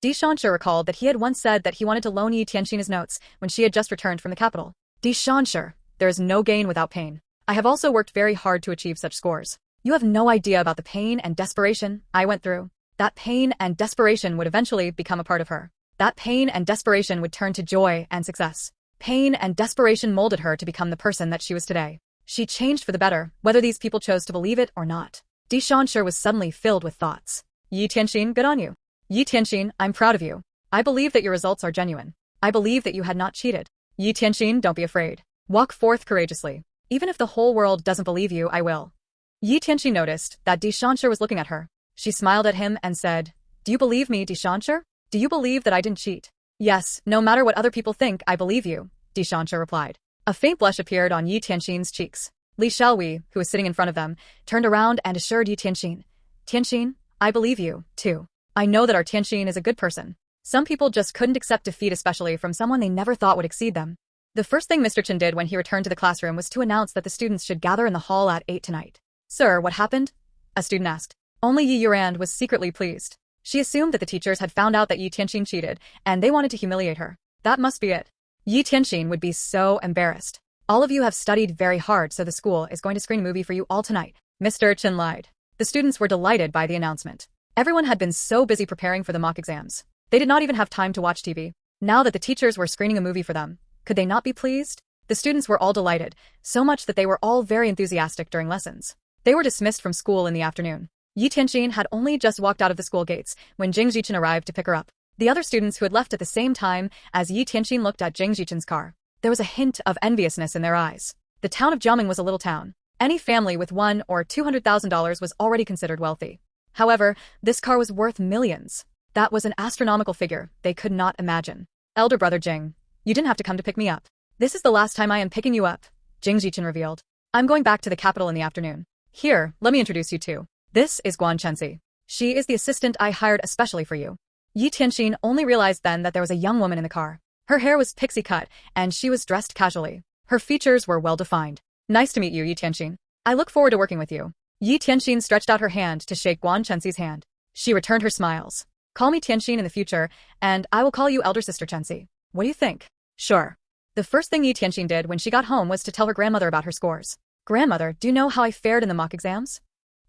Di Shansher recalled that he had once said that he wanted to loan Ye Tianxin his notes when she had just returned from the capital. Di Shansher, there is no gain without pain. I have also worked very hard to achieve such scores. You have no idea about the pain and desperation I went through. That pain and desperation would eventually become a part of her. That pain and desperation would turn to joy and success. Pain and desperation molded her to become the person that she was today. She changed for the better, whether these people chose to believe it or not. Di Shanshi was suddenly filled with thoughts. Ye Tianxin, good on you. Ye Tianxin, I'm proud of you. I believe that your results are genuine. I believe that you had not cheated. Ye Tianxin, don't be afraid. Walk forth courageously. Even if the whole world doesn't believe you, I will. Ye Tianxin noticed that Di Shanshi was looking at her. She smiled at him and said, Do you believe me, Di Shanshi? Do you believe that I didn't cheat? Yes, no matter what other people think, I believe you, Di Shanshi replied. A faint blush appeared on Ye Tianxin's cheeks. Li Xiaowei, who was sitting in front of them, turned around and assured Ye Tianxin. Tianxin, I believe you, too. I know that our Tianxin is a good person. Some people just couldn't accept defeat, especially from someone they never thought would exceed them. The first thing Mr. Chen did when he returned to the classroom was to announce that the students should gather in the hall at 8 tonight. Sir, what happened? A student asked. Only Ye Youran was secretly pleased. She assumed that the teachers had found out that Ye Tianxin cheated, and they wanted to humiliate her. That must be it. Ye Tianxin would be so embarrassed. All of you have studied very hard, so the school is going to screen a movie for you all tonight. Mr. Chen lied. The students were delighted by the announcement. Everyone had been so busy preparing for the mock exams. They did not even have time to watch TV. Now that the teachers were screening a movie for them, could they not be pleased? The students were all delighted, so much that they were all very enthusiastic during lessons. They were dismissed from school in the afternoon. Ye Tianxin had only just walked out of the school gates when Jing Zichen arrived to pick her up. The other students who had left at the same time as Ye Tianxin looked at Jing Zichen's car. There was a hint of enviousness in their eyes. The town of Jiameng was a little town. Any family with $100,000 or $200,000 was already considered wealthy. However, this car was worth millions. That was an astronomical figure they could not imagine. Elder brother Jing, you didn't have to come to pick me up. This is the last time I am picking you up, Jing Zichen revealed. I'm going back to the capital in the afternoon. Here, let me introduce you to. This is Guan Chenxi. She is the assistant I hired especially for you. Ye Tianxin only realized then that there was a young woman in the car. Her hair was pixie cut, and she was dressed casually. Her features were well defined. Nice to meet you, Ye Tianxin. I look forward to working with you. Ye Tianxin stretched out her hand to shake Guan Chenxi's hand. She returned her smiles. Call me Tianxin in the future, and I will call you elder sister Chenxi. What do you think? Sure. The first thing Ye Tianxin did when she got home was to tell her grandmother about her scores. Grandmother, do you know how I fared in the mock exams?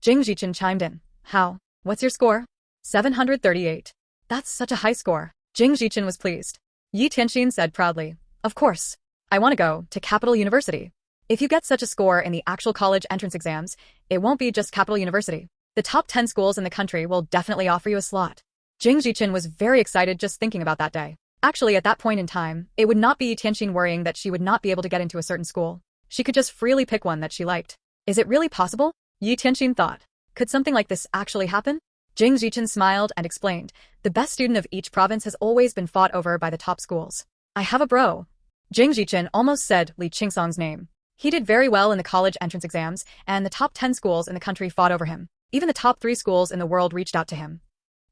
Jing Zichen chimed in. How? What's your score? 738. That's such a high score. Jing Zichen was pleased. Ye Tianxin said proudly. Of course. I want to go to Capital University. If you get such a score in the actual college entrance exams, it won't be just Capital University. The top 10 schools in the country will definitely offer you a slot. Jing Zichen was very excited just thinking about that day. Actually, at that point in time, it would not be Ye Tianxin worrying that she would not be able to get into a certain school. She could just freely pick one that she liked. Is it really possible? Ye Tianxin thought. Could something like this actually happen? Jing Zichen smiled and explained. The best student of each province has always been fought over by the top schools. I have a bro. Jing Zichen almost said Li Qingcang's name. He did very well in the college entrance exams, and the top 10 schools in the country fought over him. Even the top 3 schools in the world reached out to him.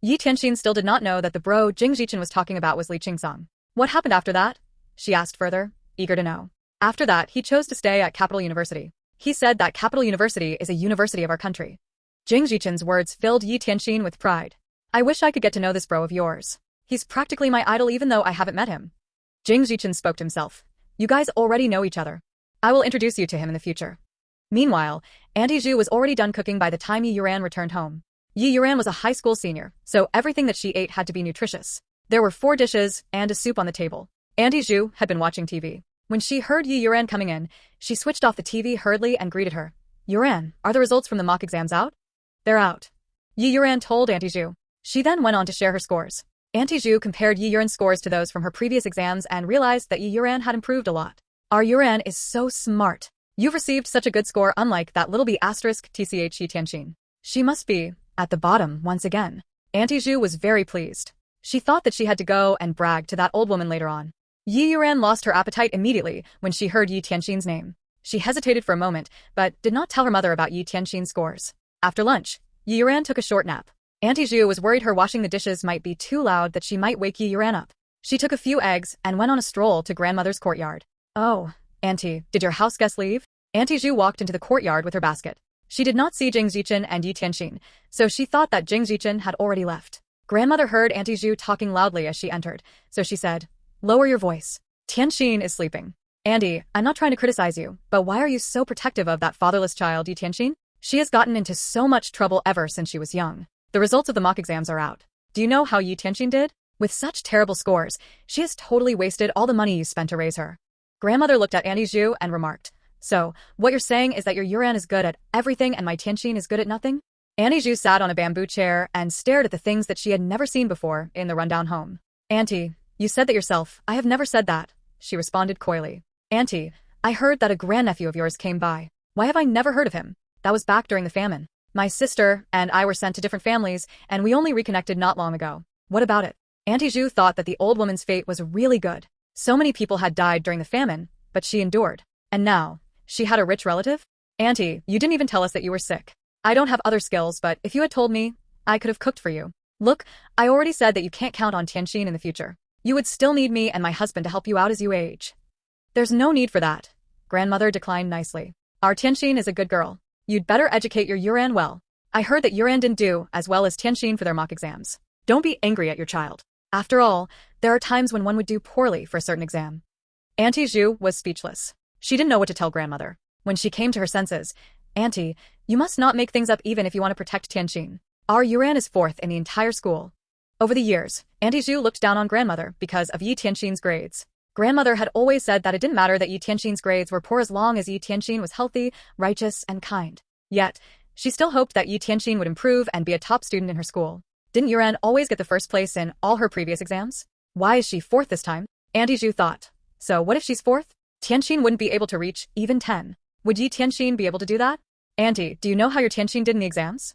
Ye Tianxin still did not know that the bro Jing Zichen was talking about was Li Qingcang. What happened after that? She asked further, eager to know. After that, he chose to stay at Capital University. He said that Capital University is a university of our country. Jing Zichen's words filled Ye Tianxin with pride. I wish I could get to know this bro of yours. He's practically my idol even though I haven't met him. Jing Zichen spoke to himself. You guys already know each other. I will introduce you to him in the future. Meanwhile, Auntie Zhu was already done cooking by the time Ye Youran returned home. Ye Youran was a high school senior, so everything that she ate had to be nutritious. There were 4 dishes and a soup on the table. Auntie Zhu had been watching TV. When she heard Ye Youran coming in, she switched off the TV hurriedly and greeted her. Youran, are the results from the mock exams out? They're out. Ye Youran told Auntie Zhu. She then went on to share her scores. Auntie Zhu compared Ye Youran's scores to those from her previous exams and realized that Ye Youran had improved a lot. Our Youran is so smart. You've received such a good score unlike that little b*** tch Ye Tianxin. She must be at the bottom once again. Auntie Zhu was very pleased. She thought that she had to go and brag to that old woman later on. Ye Youran lost her appetite immediately when she heard Ye Tianxin's name. She hesitated for a moment, but did not tell her mother about Ye Tianxin's scores. After lunch, Ye Youran took a short nap. Auntie Zhu was worried her washing the dishes might be too loud that she might wake Ye Youran up. She took a few eggs and went on a stroll to grandmother's courtyard. Oh, Auntie, did your house guests leave? Auntie Zhu walked into the courtyard with her basket. She did not see Jing Zichen and Ye Tianxin, so she thought that Jing Zichen had already left. Grandmother heard Auntie Zhu talking loudly as she entered, so she said, Lower your voice. Tianxin is sleeping. Auntie, I'm not trying to criticize you, but why are you so protective of that fatherless child, Ye Tianxin? She has gotten into so much trouble ever since she was young. The results of the mock exams are out. Do you know how Ye Tianxin did? With such terrible scores, she has totally wasted all the money you spent to raise her. Grandmother looked at Auntie Zhu and remarked, "So, what you're saying is that your Youran is good at everything and my Tianxin is good at nothing?" Auntie Zhu sat on a bamboo chair and stared at the things that she had never seen before in the rundown home. "Auntie, you said that yourself." "I have never said that," she responded coyly. "Auntie, I heard that a grandnephew of yours came by. Why have I never heard of him? That was back during the famine. My sister and I were sent to different families, and we only reconnected not long ago. What about it?" Auntie Zhu thought that the old woman's fate was really good. So many people had died during the famine, but she endured. And now, she had a rich relative? "Auntie, you didn't even tell us that you were sick. I don't have other skills, but if you had told me, I could have cooked for you. Look, I already said that you can't count on Tianxin in the future. You would still need me and my husband to help you out as you age." "There's no need for that." Grandmother declined nicely. "Our Tianxin is a good girl. You'd better educate your Youran well. I heard that Youran didn't do as well as Tianxin for their mock exams. Don't be angry at your child. After all, there are times when one would do poorly for a certain exam." Auntie Zhu was speechless. She didn't know what to tell grandmother. When she came to her senses, "Auntie, you must not make things up even if you want to protect Tianxin. Our Youran is 4th in the entire school." Over the years, Auntie Zhu looked down on grandmother because of Ye Tianxin's grades. Grandmother had always said that it didn't matter that Ye Tianxin's grades were poor as long as Ye Tianxin was healthy, righteous, and kind. Yet, she still hoped that Ye Tianxin would improve and be a top student in her school. Didn't Youran always get the first place in all her previous exams? Why is she 4th this time? Auntie Zhu thought. So what if she's 4th? Tianxin wouldn't be able to reach even 10. Would Ye Tianxin be able to do that? "Auntie, do you know how your Tianxin did in the exams?"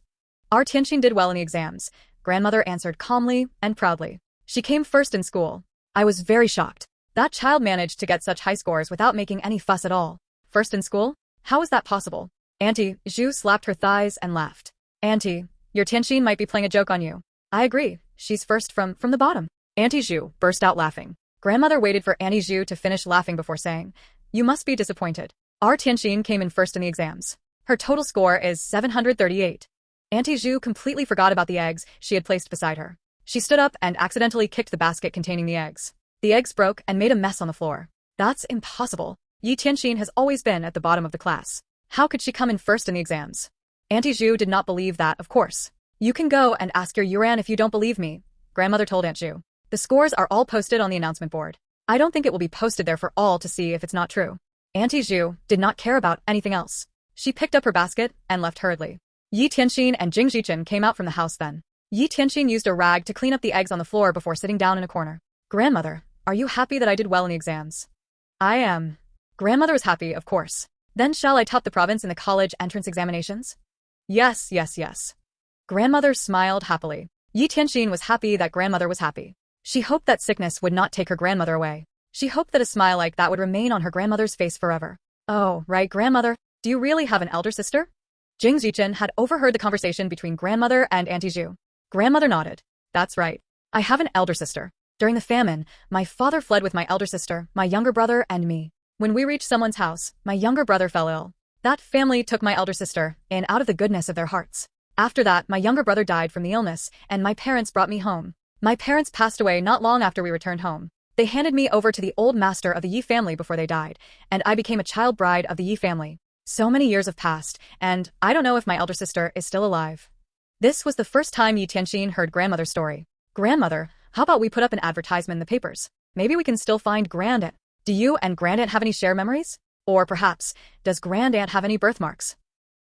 "Our Tianxin did well in the exams," grandmother answered calmly and proudly. "She came first in school. I was very shocked. That child managed to get such high scores without making any fuss at all. First in school? How is that possible?" Auntie Zhu slapped her thighs and laughed. "Auntie, your Tianxin might be playing a joke on you." "I agree. She's first from the bottom." Auntie Zhu burst out laughing. Grandmother waited for Auntie Zhu to finish laughing before saying, "You must be disappointed. Our Tianxin came in first in the exams. Her total score is 738. Auntie Zhu completely forgot about the eggs she had placed beside her. She stood up and accidentally kicked the basket containing the eggs. The eggs broke and made a mess on the floor. "That's impossible. Ye Tianxin has always been at the bottom of the class. How could she come in first in the exams?" Auntie Zhu did not believe that, of course. "You can go and ask your Youran if you don't believe me," grandmother told Aunt Zhu. "The scores are all posted on the announcement board. I don't think it will be posted there for all to see if it's not true." Auntie Zhu did not care about anything else. She picked up her basket and left hurriedly. Ye Tianxin and Jing Zichen came out from the house then. Ye Tianxin used a rag to clean up the eggs on the floor before sitting down in a corner. "Grandmother, are you happy that I did well in the exams?" "I am." Grandmother was happy, of course. "Then shall I top the province in the college entrance examinations?" "Yes, yes, yes." Grandmother smiled happily. Ye Tianxin was happy that grandmother was happy. She hoped that sickness would not take her grandmother away. She hoped that a smile like that would remain on her grandmother's face forever. "Oh, right, grandmother. Do you really have an elder sister?" Jing Zichen had overheard the conversation between grandmother and Auntie Zhu. Grandmother nodded. "That's right. I have an elder sister. During the famine, my father fled with my elder sister, my younger brother, and me. When we reached someone's house, my younger brother fell ill. That family took my elder sister in out of the goodness of their hearts. After that, my younger brother died from the illness, and my parents brought me home. My parents passed away not long after we returned home. They handed me over to the old master of the Yi family before they died, and I became a child bride of the Yi family. So many years have passed, and I don't know if my elder sister is still alive." This was the first time Ye Tianxin heard grandmother's story. "Grandmother, how about we put up an advertisement in the papers? Maybe we can still find Grandaunt. Do you and Grandaunt have any shared memories? Or perhaps, does Grandaunt have any birthmarks?"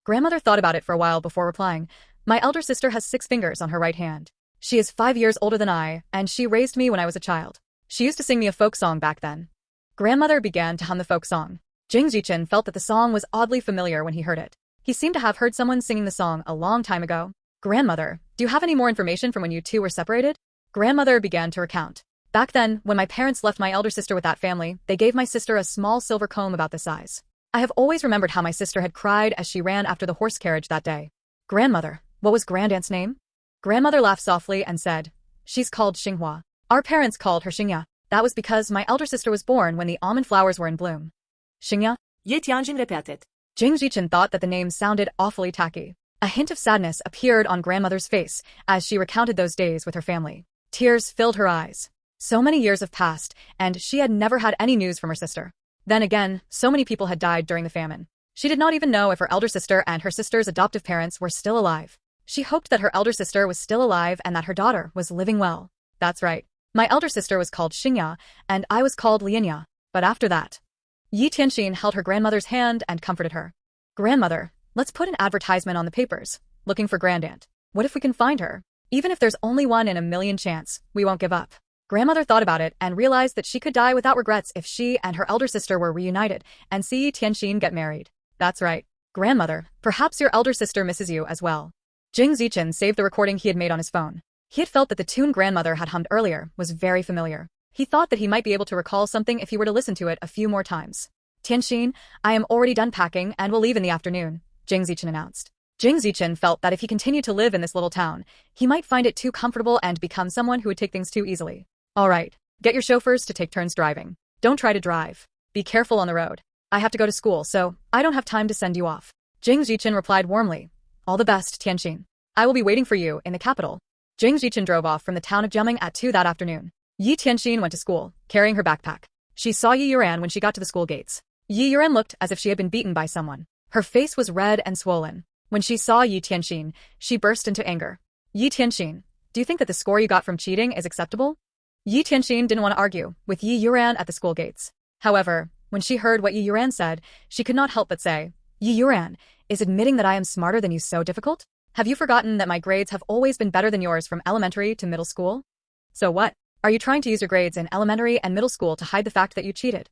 Grandmother thought about it for a while before replying. "My elder sister has 6 fingers on her right hand. She is 5 years older than I, and she raised me when I was a child. She used to sing me a folk song back then." Grandmother began to hum the folk song. Jing Zichen felt that the song was oddly familiar when he heard it. He seemed to have heard someone singing the song a long time ago. "Grandmother, do you have any more information from when you two were separated?" Grandmother began to recount. "Back then, when my parents left my elder sister with that family, they gave my sister a small silver comb about this size. I have always remembered how my sister had cried as she ran after the horse carriage that day." "Grandmother, what was Grandaunt's name?" Grandmother laughed softly and said, "She's called Xinghua. Our parents called her Xingya. That was because my elder sister was born when the almond flowers were in bloom." "Xingya?" Ye Tianjin repeated. Jing Zichen thought that the name sounded awfully tacky. A hint of sadness appeared on grandmother's face as she recounted those days with her family. Tears filled her eyes. So many years have passed, and she had never had any news from her sister. Then again, so many people had died during the famine. She did not even know if her elder sister and her sister's adoptive parents were still alive. She hoped that her elder sister was still alive and that her daughter was living well. That's right. My elder sister was called Xingya, and I was called Linya. But after that, Ye Tianxin held her grandmother's hand and comforted her. Grandmother, let's put an advertisement on the papers. Looking for grandaunt. What if we can find her? Even if there's only 1 in a million chance, we won't give up. Grandmother thought about it and realized that she could die without regrets if she and her elder sister were reunited and see Ye Tianxin get married. That's right. Grandmother, perhaps your elder sister misses you as well. Jiang Zichen saved the recording he had made on his phone. He had felt that the tune grandmother had hummed earlier was very familiar. He thought that he might be able to recall something if he were to listen to it a few more times. Tianxin, I am already done packing and will leave in the afternoon, Jiang Zichen announced. Jiang Zichen felt that if he continued to live in this little town, he might find it too comfortable and become someone who would take things too easily. All right, get your chauffeurs to take turns driving. Don't try to drive. Be careful on the road. I have to go to school, so I don't have time to send you off. Jiang Zichen replied warmly. All the best, Tianxin. I will be waiting for you in the capital. Jiang Zichen drove off from the town of Jiameng at 2 that afternoon. Ye Tianxin went to school, carrying her backpack. She saw Ye Youran when she got to the school gates. Ye Youran looked as if she had been beaten by someone. Her face was red and swollen. When she saw Ye Tianxin, she burst into anger. Ye Tianxin, do you think that the score you got from cheating is acceptable? Ye Tianxin didn't want to argue with Ye Youran at the school gates. However, when she heard what Ye Youran said, she could not help but say, Ye Youran, is admitting that I am smarter than you so difficult? Have you forgotten that my grades have always been better than yours from elementary to middle school? So what? Are you trying to use your grades in elementary and middle school to hide the fact that you cheated?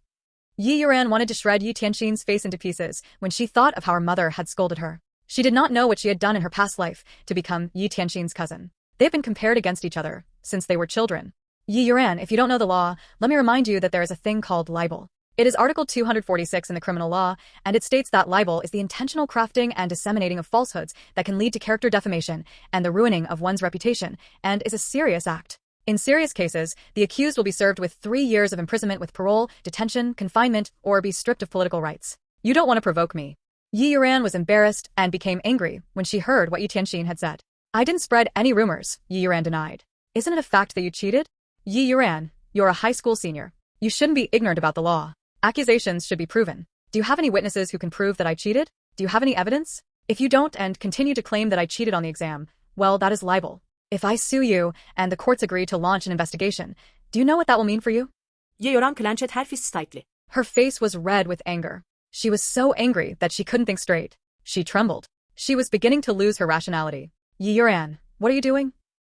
Ye Youran wanted to shred Ye Tianxin's face into pieces when she thought of how her mother had scolded her. She did not know what she had done in her past life to become Ye Tianxin's cousin. They have been compared against each other since they were children. Ye Youran, if you don't know the law, let me remind you that there is a thing called libel. It is Article 246 in the criminal law, and it states that libel is the intentional crafting and disseminating of falsehoods that can lead to character defamation and the ruining of one's reputation, and is a serious act. In serious cases, the accused will be served with 3 years of imprisonment with parole, detention, confinement, or be stripped of political rights. You don't want to provoke me. Ye Youran was embarrassed and became angry when she heard what Ye Tianxin had said. I didn't spread any rumors, Ye Youran denied. Isn't it a fact that you cheated? Ye Youran, you're a high school senior. You shouldn't be ignorant about the law. Accusations should be proven. Do you have any witnesses who can prove that I cheated? Do you have any evidence? If you don't and continue to claim that I cheated on the exam, well, that is libel. If I sue you and the courts agree to launch an investigation, do you know what that will mean for you? Ye Youran clenched her fist tightly. Her face was red with anger. She was so angry that she couldn't think straight. She trembled. She was beginning to lose her rationality. Ye Youran, what are you doing?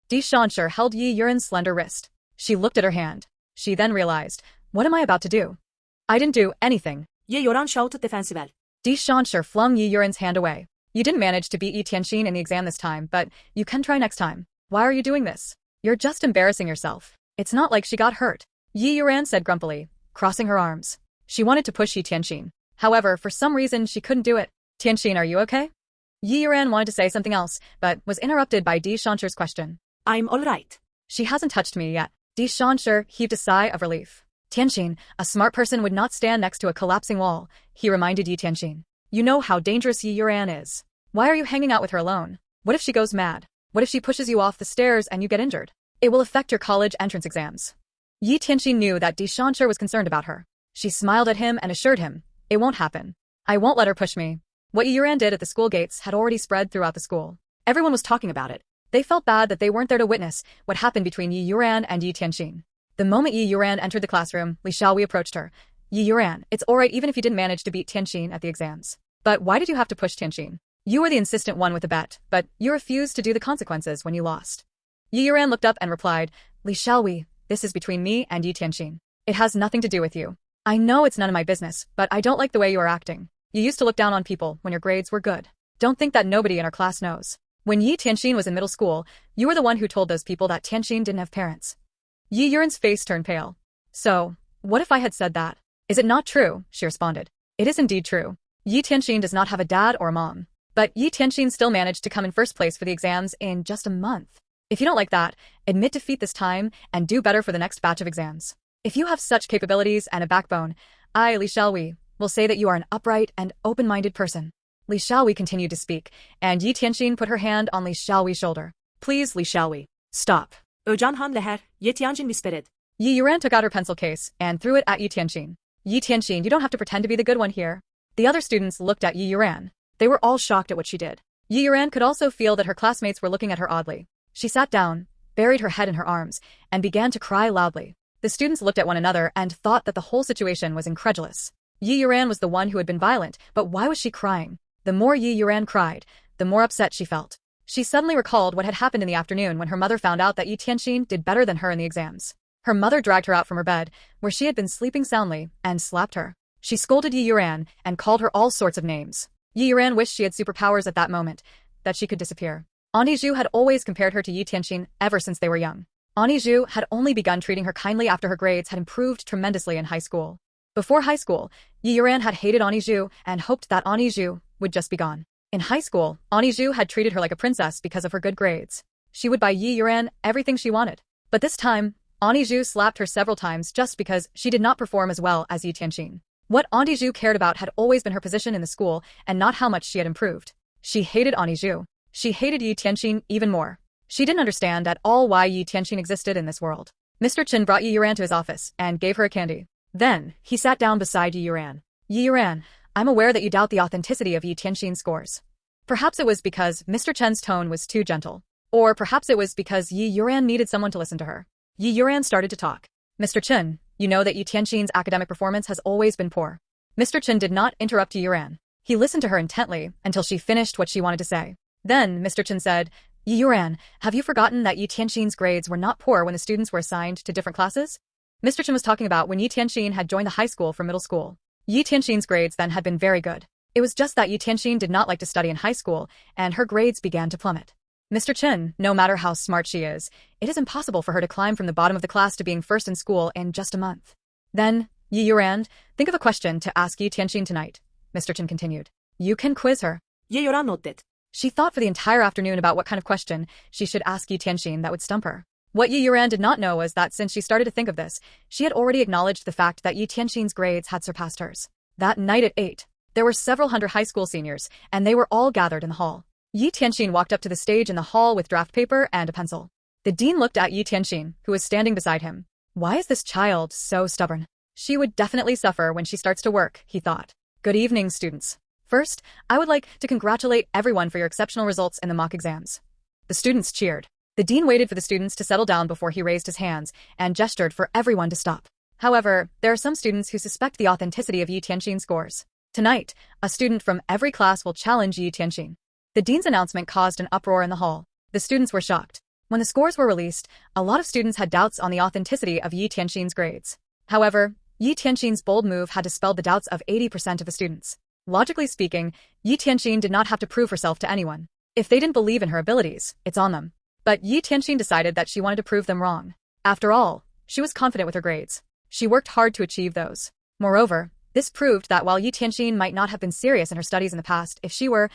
Di Shansher held Ye Youran's slender wrist. She looked at her hand. She then realized, what am I about to do? I didn't do anything. Ye Youran shouted defensively. Di Shansher flung Ye Youran's hand away. You didn't manage to beat Ye Tianxin in the exam this time, but you can try next time. Why are you doing this? You're just embarrassing yourself. It's not like she got hurt. Ye Youran said grumpily, crossing her arms. She wanted to push Ye Tianxin. However, for some reason she couldn't do it. Tianxin, are you okay? Ye Youran wanted to say something else, but was interrupted by Di Shansher's question. I'm all right. She hasn't touched me yet. Di Shansher heaved a sigh of relief. Tianxin, a smart person would not stand next to a collapsing wall, he reminded Ye Tianxin. You know how dangerous Ye Youran is. Why are you hanging out with her alone? What if she goes mad? What if she pushes you off the stairs and you get injured? It will affect your college entrance exams. Ye Tianxin knew that Di Shansher was concerned about her. She smiled at him and assured him, it won't happen. I won't let her push me. What Ye Youran did at the school gates had already spread throughout the school. Everyone was talking about it. They felt bad that they weren't there to witness what happened between Ye Youran and Ye Tianxin. The moment Ye Youran entered the classroom, Li Xiaohui approached her. Ye Youran, it's alright even if you didn't manage to beat Tianxin at the exams. But why did you have to push Tianxin? You were the insistent one with the bet, but you refused to do the consequences when you lost. Ye Youran looked up and replied, Li Xiaohui, this is between me and Ye Tianxin. It has nothing to do with you. I know it's none of my business, but I don't like the way you are acting. You used to look down on people when your grades were good. Don't think that nobody in our class knows. When Ye Tianxin was in middle school, you were the one who told those people that Tianxin didn't have parents. Ye Youran's face turned pale. So, what if I had said that? Is it not true? She responded. It is indeed true. Ye Tianxin does not have a dad or a mom. But Ye Tianxin still managed to come in first place for the exams in just a month. If you don't like that, admit defeat this time and do better for the next batch of exams. If you have such capabilities and a backbone, I, Li Xiaohui, will say that you are an upright and open-minded person. Li Xiaohui continued to speak, and Ye Tianxin put her hand on Li Xiaohui's shoulder. Please, Li Xiaohui, stop. Öcan Han leher, Ye Tianxin whispered. Ye Youran took out her pencil case and threw it at Ye Tianxin. Ye Tianxin, you don't have to pretend to be the good one here. The other students looked at Ye Youran. They were all shocked at what she did. Ye Youran could also feel that her classmates were looking at her oddly. She sat down, buried her head in her arms, and began to cry loudly. The students looked at one another and thought that the whole situation was incredulous. Ye Youran was the one who had been violent, but why was she crying? The more Ye Youran cried, the more upset she felt. She suddenly recalled what had happened in the afternoon when her mother found out that Ye Tianxin did better than her in the exams. Her mother dragged her out from her bed, where she had been sleeping soundly, and slapped her. She scolded Ye Youran and called her all sorts of names. Ye Youran wished she had superpowers at that moment, that she could disappear. Auntie Zhu had always compared her to Ye Tianxin ever since they were young. Auntie Zhu had only begun treating her kindly after her grades had improved tremendously in high school. Before high school, Ye Youran had hated Auntie Zhu and hoped that Auntie Zhu would just be gone. In high school, Auntie Zhu had treated her like a princess because of her good grades. She would buy Ye Youran everything she wanted. But this time, Auntie Zhu slapped her several times just because she did not perform as well as Ye Tianxin. What Auntie Zhu cared about had always been her position in the school and not how much she had improved. She hated Auntie Zhu. She hated Ye Tianxin even more. She didn't understand at all why Ye Tianxin existed in this world. Mr. Chen brought Ye Youran to his office and gave her a candy. Then, he sat down beside Ye Youran. Ye Youran, I'm aware that you doubt the authenticity of Ye Tianxin's scores. Perhaps it was because Mr. Chen's tone was too gentle. Or perhaps it was because Ye Youran needed someone to listen to her. Ye Youran started to talk. Mr. Chen, you know that Ye Tianxin's academic performance has always been poor. Mr. Chen did not interrupt Ye Youran. He listened to her intently until she finished what she wanted to say. Then, Mr. Chen said, Ye Youran, have you forgotten that Ye Tianxin's grades were not poor when the students were assigned to different classes? Mr. Chen was talking about when Ye Tianxin had joined the high school from middle school. Ye Tianxin's grades then had been very good. It was just that Ye Tianxin did not like to study in high school, and her grades began to plummet. Mr. Chen, no matter how smart she is, it is impossible for her to climb from the bottom of the class to being first in school in just a month. Then, Ye Youran, think of a question to ask Ye Tianxin tonight, Mr. Chen continued. You can quiz her. Ye Youran nodded. She thought for the entire afternoon about what kind of question she should ask Ye Tianxin that would stump her. What Ye Youran did not know was that since she started to think of this, she had already acknowledged the fact that Ye Tianxin's grades had surpassed hers. That night at 8, there were several hundred high school seniors, and they were all gathered in the hall. Ye Tianxin walked up to the stage in the hall with draft paper and a pencil. The dean looked at Ye Tianxin, who was standing beside him. Why is this child so stubborn? She would definitely suffer when she starts to work, he thought. Good evening, students. First, I would like to congratulate everyone for your exceptional results in the mock exams. The students cheered. The dean waited for the students to settle down before he raised his hands and gestured for everyone to stop. However, there are some students who suspect the authenticity of Ye Tianxin's scores. Tonight, a student from every class will challenge Ye Tianxin. The dean's announcement caused an uproar in the hall. The students were shocked. When the scores were released, a lot of students had doubts on the authenticity of Ye Tianxin's grades. However, Ye Tianxin's bold move had dispelled the doubts of 80% of the students. Logically speaking, Ye Tianxin did not have to prove herself to anyone. If they didn't believe in her abilities, it's on them. But Ye Tianxin decided that she wanted to prove them wrong. After all, she was confident with her grades. She worked hard to achieve those. Moreover, this proved that while Ye Tianxin might not have been serious in her studies in the past, if she would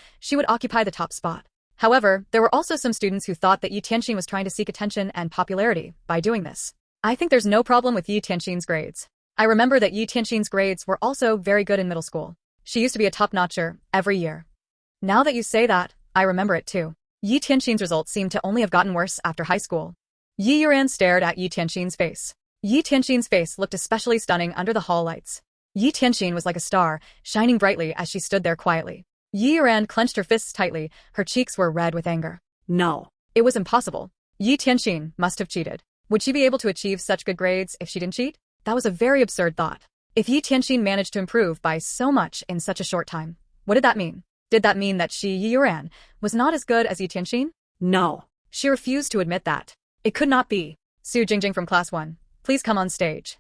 occupy the top spot. However, there were also some students who thought that Ye Tianxin was trying to seek attention and popularity by doing this. I think there's no problem with Ye Tianxin's grades. I remember that Ye Tianxin's grades were also very good in middle school. She used to be a top-notcher every year. Now that you say that, I remember it too. Ye Tianxin's results seem to only have gotten worse after high school. Ye Youran stared at Ye Tianxin's face. Ye Tianxin's face looked especially stunning under the hall lights. Ye Tianxin was like a star, shining brightly as she stood there quietly. Ye Youran clenched her fists tightly, her cheeks were red with anger. No. It was impossible. Ye Tianxin must have cheated. Would she be able to achieve such good grades if she didn't cheat? That was a very absurd thought. If Ye Tianxin managed to improve by so much in such a short time, what did that mean? Did that mean that Ye Youran was not as good as Ye Tianxin? No. She refused to admit that. It could not be. Su Jingjing from class 1, please come on stage.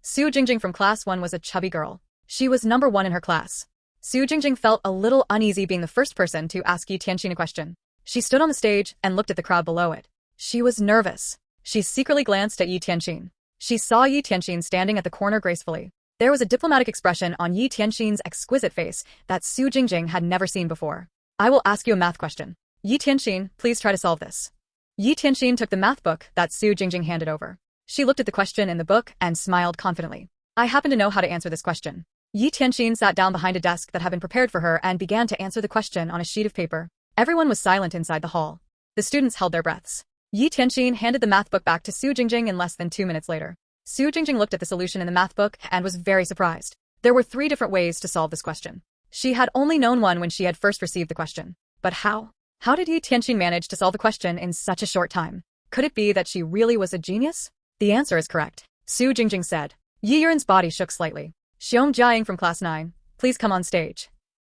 Su Jingjing from class 1 was a chubby girl. She was number 1 in her class. Su Jingjing felt a little uneasy being the first person to ask Ye Tianxin a question. She stood on the stage and looked at the crowd below it. She was nervous. She secretly glanced at Ye Tianxin. She saw Ye Tianxin standing at the corner gracefully. There was a diplomatic expression on Ye Tianxin's exquisite face that Su Jingjing had never seen before. I will ask you a math question. Ye Tianxin, please try to solve this. Ye Tianxin took the math book that Su Jingjing handed over. She looked at the question in the book and smiled confidently. I happen to know how to answer this question. Ye Tianxin sat down behind a desk that had been prepared for her and began to answer the question on a sheet of paper. Everyone was silent inside the hall. The students held their breaths. Ye Tianxin handed the math book back to Su Jingjing in less than 2 minutes later. Su Jingjing looked at the solution in the math book and was very surprised. There were 3 different ways to solve this question. She had only known one when she had first received the question. But how? How did Ye Tianxin manage to solve the question in such a short time? Could it be that she really was a genius? The answer is correct. Su Jingjing said. Ye Youran's body shook slightly. Xiong Jiaying from class 9, please come on stage.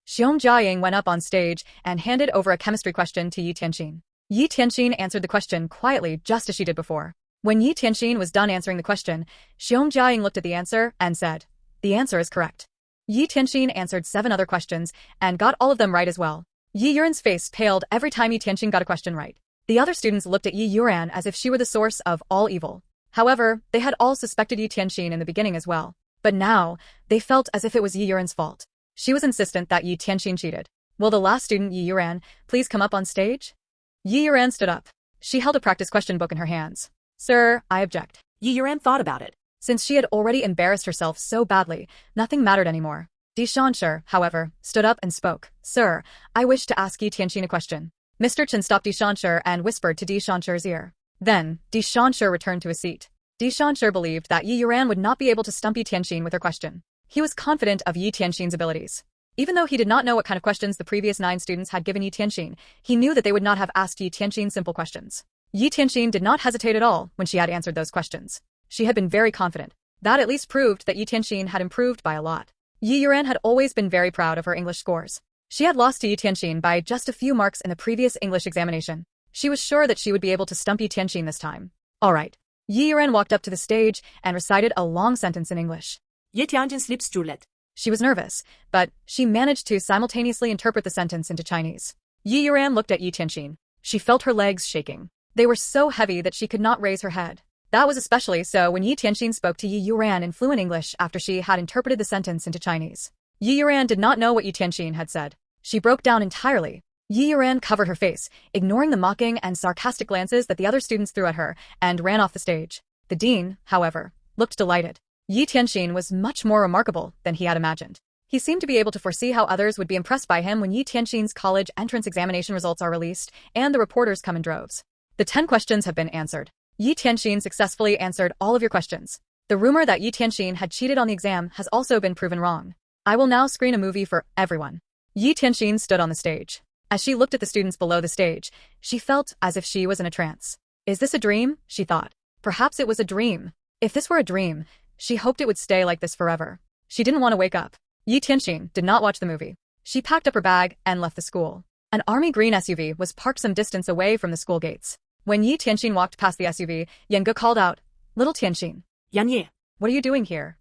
Xiong Jiaying went up on stage and handed over a chemistry question to Ye Tianxin. Ye Tianxin answered the question quietly just as she did before. When Ye Tianxin was done answering the question, Xiong Jiaying looked at the answer and said, the answer is correct. Ye Tianxin answered 7 other questions and got all of them right as well. Ye Youran's face paled every time Ye Tianxin got a question right. The other students looked at Ye Youran as if she were the source of all evil. However, they had all suspected Ye Tianxin in the beginning as well. But now, they felt as if it was Ye Youran's fault. She was insistent that Ye Tianxin cheated. Will the last student, Ye Youran, please come up on stage? Ye Youran stood up. She held a practice question book in her hands. Sir, I object. Ye Youran thought about it. Since she had already embarrassed herself so badly, nothing mattered anymore. Tianxin, however, stood up and spoke. Sir, I wish to ask Ye Tianxin a question. Mr. Chen stopped Tianxin and whispered to Tianxin's ear. Then, Tianxin returned to his seat. Tianxin believed that Ye Youran would not be able to stump Ye Tianxin with her question. He was confident of Ye Tianxin's abilities. Even though he did not know what kind of questions the previous 9 students had given Ye Tianxin, he knew that they would not have asked Ye Tianxin simple questions. Ye Tianxin did not hesitate at all when she had answered those questions. She had been very confident. That at least proved that Ye Tianxin had improved by a lot. Ye Youran had always been very proud of her English scores. She had lost to Ye Tianxin by just a few marks in the previous English examination. She was sure that she would be able to stump Ye Tianxin this time. All right. Ye Youran walked up to the stage and recited a long sentence in English. Ye Tianjin sleeps Juliet. She was nervous, but she managed to simultaneously interpret the sentence into Chinese. Ye Youran looked at Ye Tianxin. She felt her legs shaking. They were so heavy that she could not raise her head. That was especially so when Ye Tianxin spoke to Ye Youran in fluent English after she had interpreted the sentence into Chinese. Ye Youran did not know what Ye Tianxin had said. She broke down entirely. Ye Youran covered her face, ignoring the mocking and sarcastic glances that the other students threw at her, and ran off the stage. The dean, however, looked delighted. Ye Tianxin was much more remarkable than he had imagined. He seemed to be able to foresee how others would be impressed by him when Ye Tianxin's college entrance examination results are released, and the reporters come in droves. The 10 questions have been answered. Ye Tianxin successfully answered all of your questions. The rumor that Ye Tianxin had cheated on the exam has also been proven wrong. I will now screen a movie for everyone. Ye Tianxin stood on the stage. As she looked at the students below the stage, she felt as if she was in a trance. Is this a dream? She thought. Perhaps it was a dream. If this were a dream, she hoped it would stay like this forever. She didn't want to wake up. Ye Tianxin did not watch the movie. She packed up her bag and left the school. An army green SUV was parked some distance away from the school gates. When Ye Tianxin walked past the SUV, Yan Ge called out, Little Tianxin. Yan Ye. What are you doing here?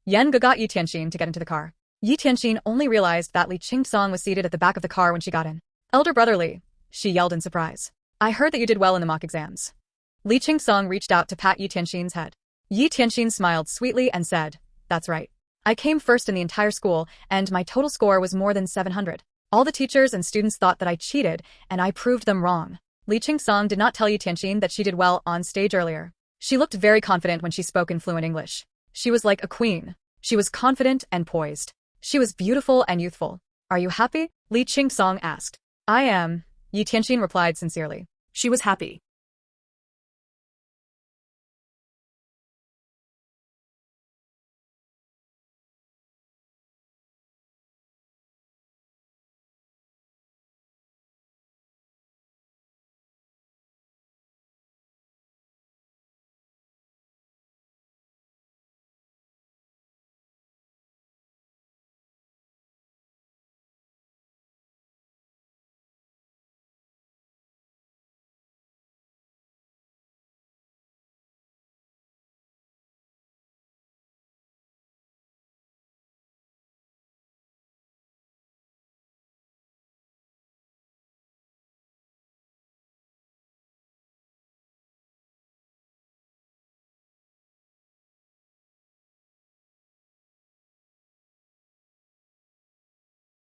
Yan Ge got Ye Tianxin to get into the car. Ye Tianxin only realized that Li Qingcang was seated at the back of the car when she got in. Elder brother Li, she yelled in surprise. I heard that you did well in the mock exams. Li Qingcang reached out to pat Ye Tianxin's head. Ye Tianxin smiled sweetly and said, That's right. I came first in the entire school, and my total score was more than 700. All the teachers and students thought that I cheated, and I proved them wrong. Li Qingcang did not tell Ye Tianxin that she did well on stage earlier. She looked very confident when she spoke in fluent English. She was like a queen. She was confident and poised. She was beautiful and youthful. Are you happy? Li Qingcang asked. I am, Ye Tianxin replied sincerely. She was happy.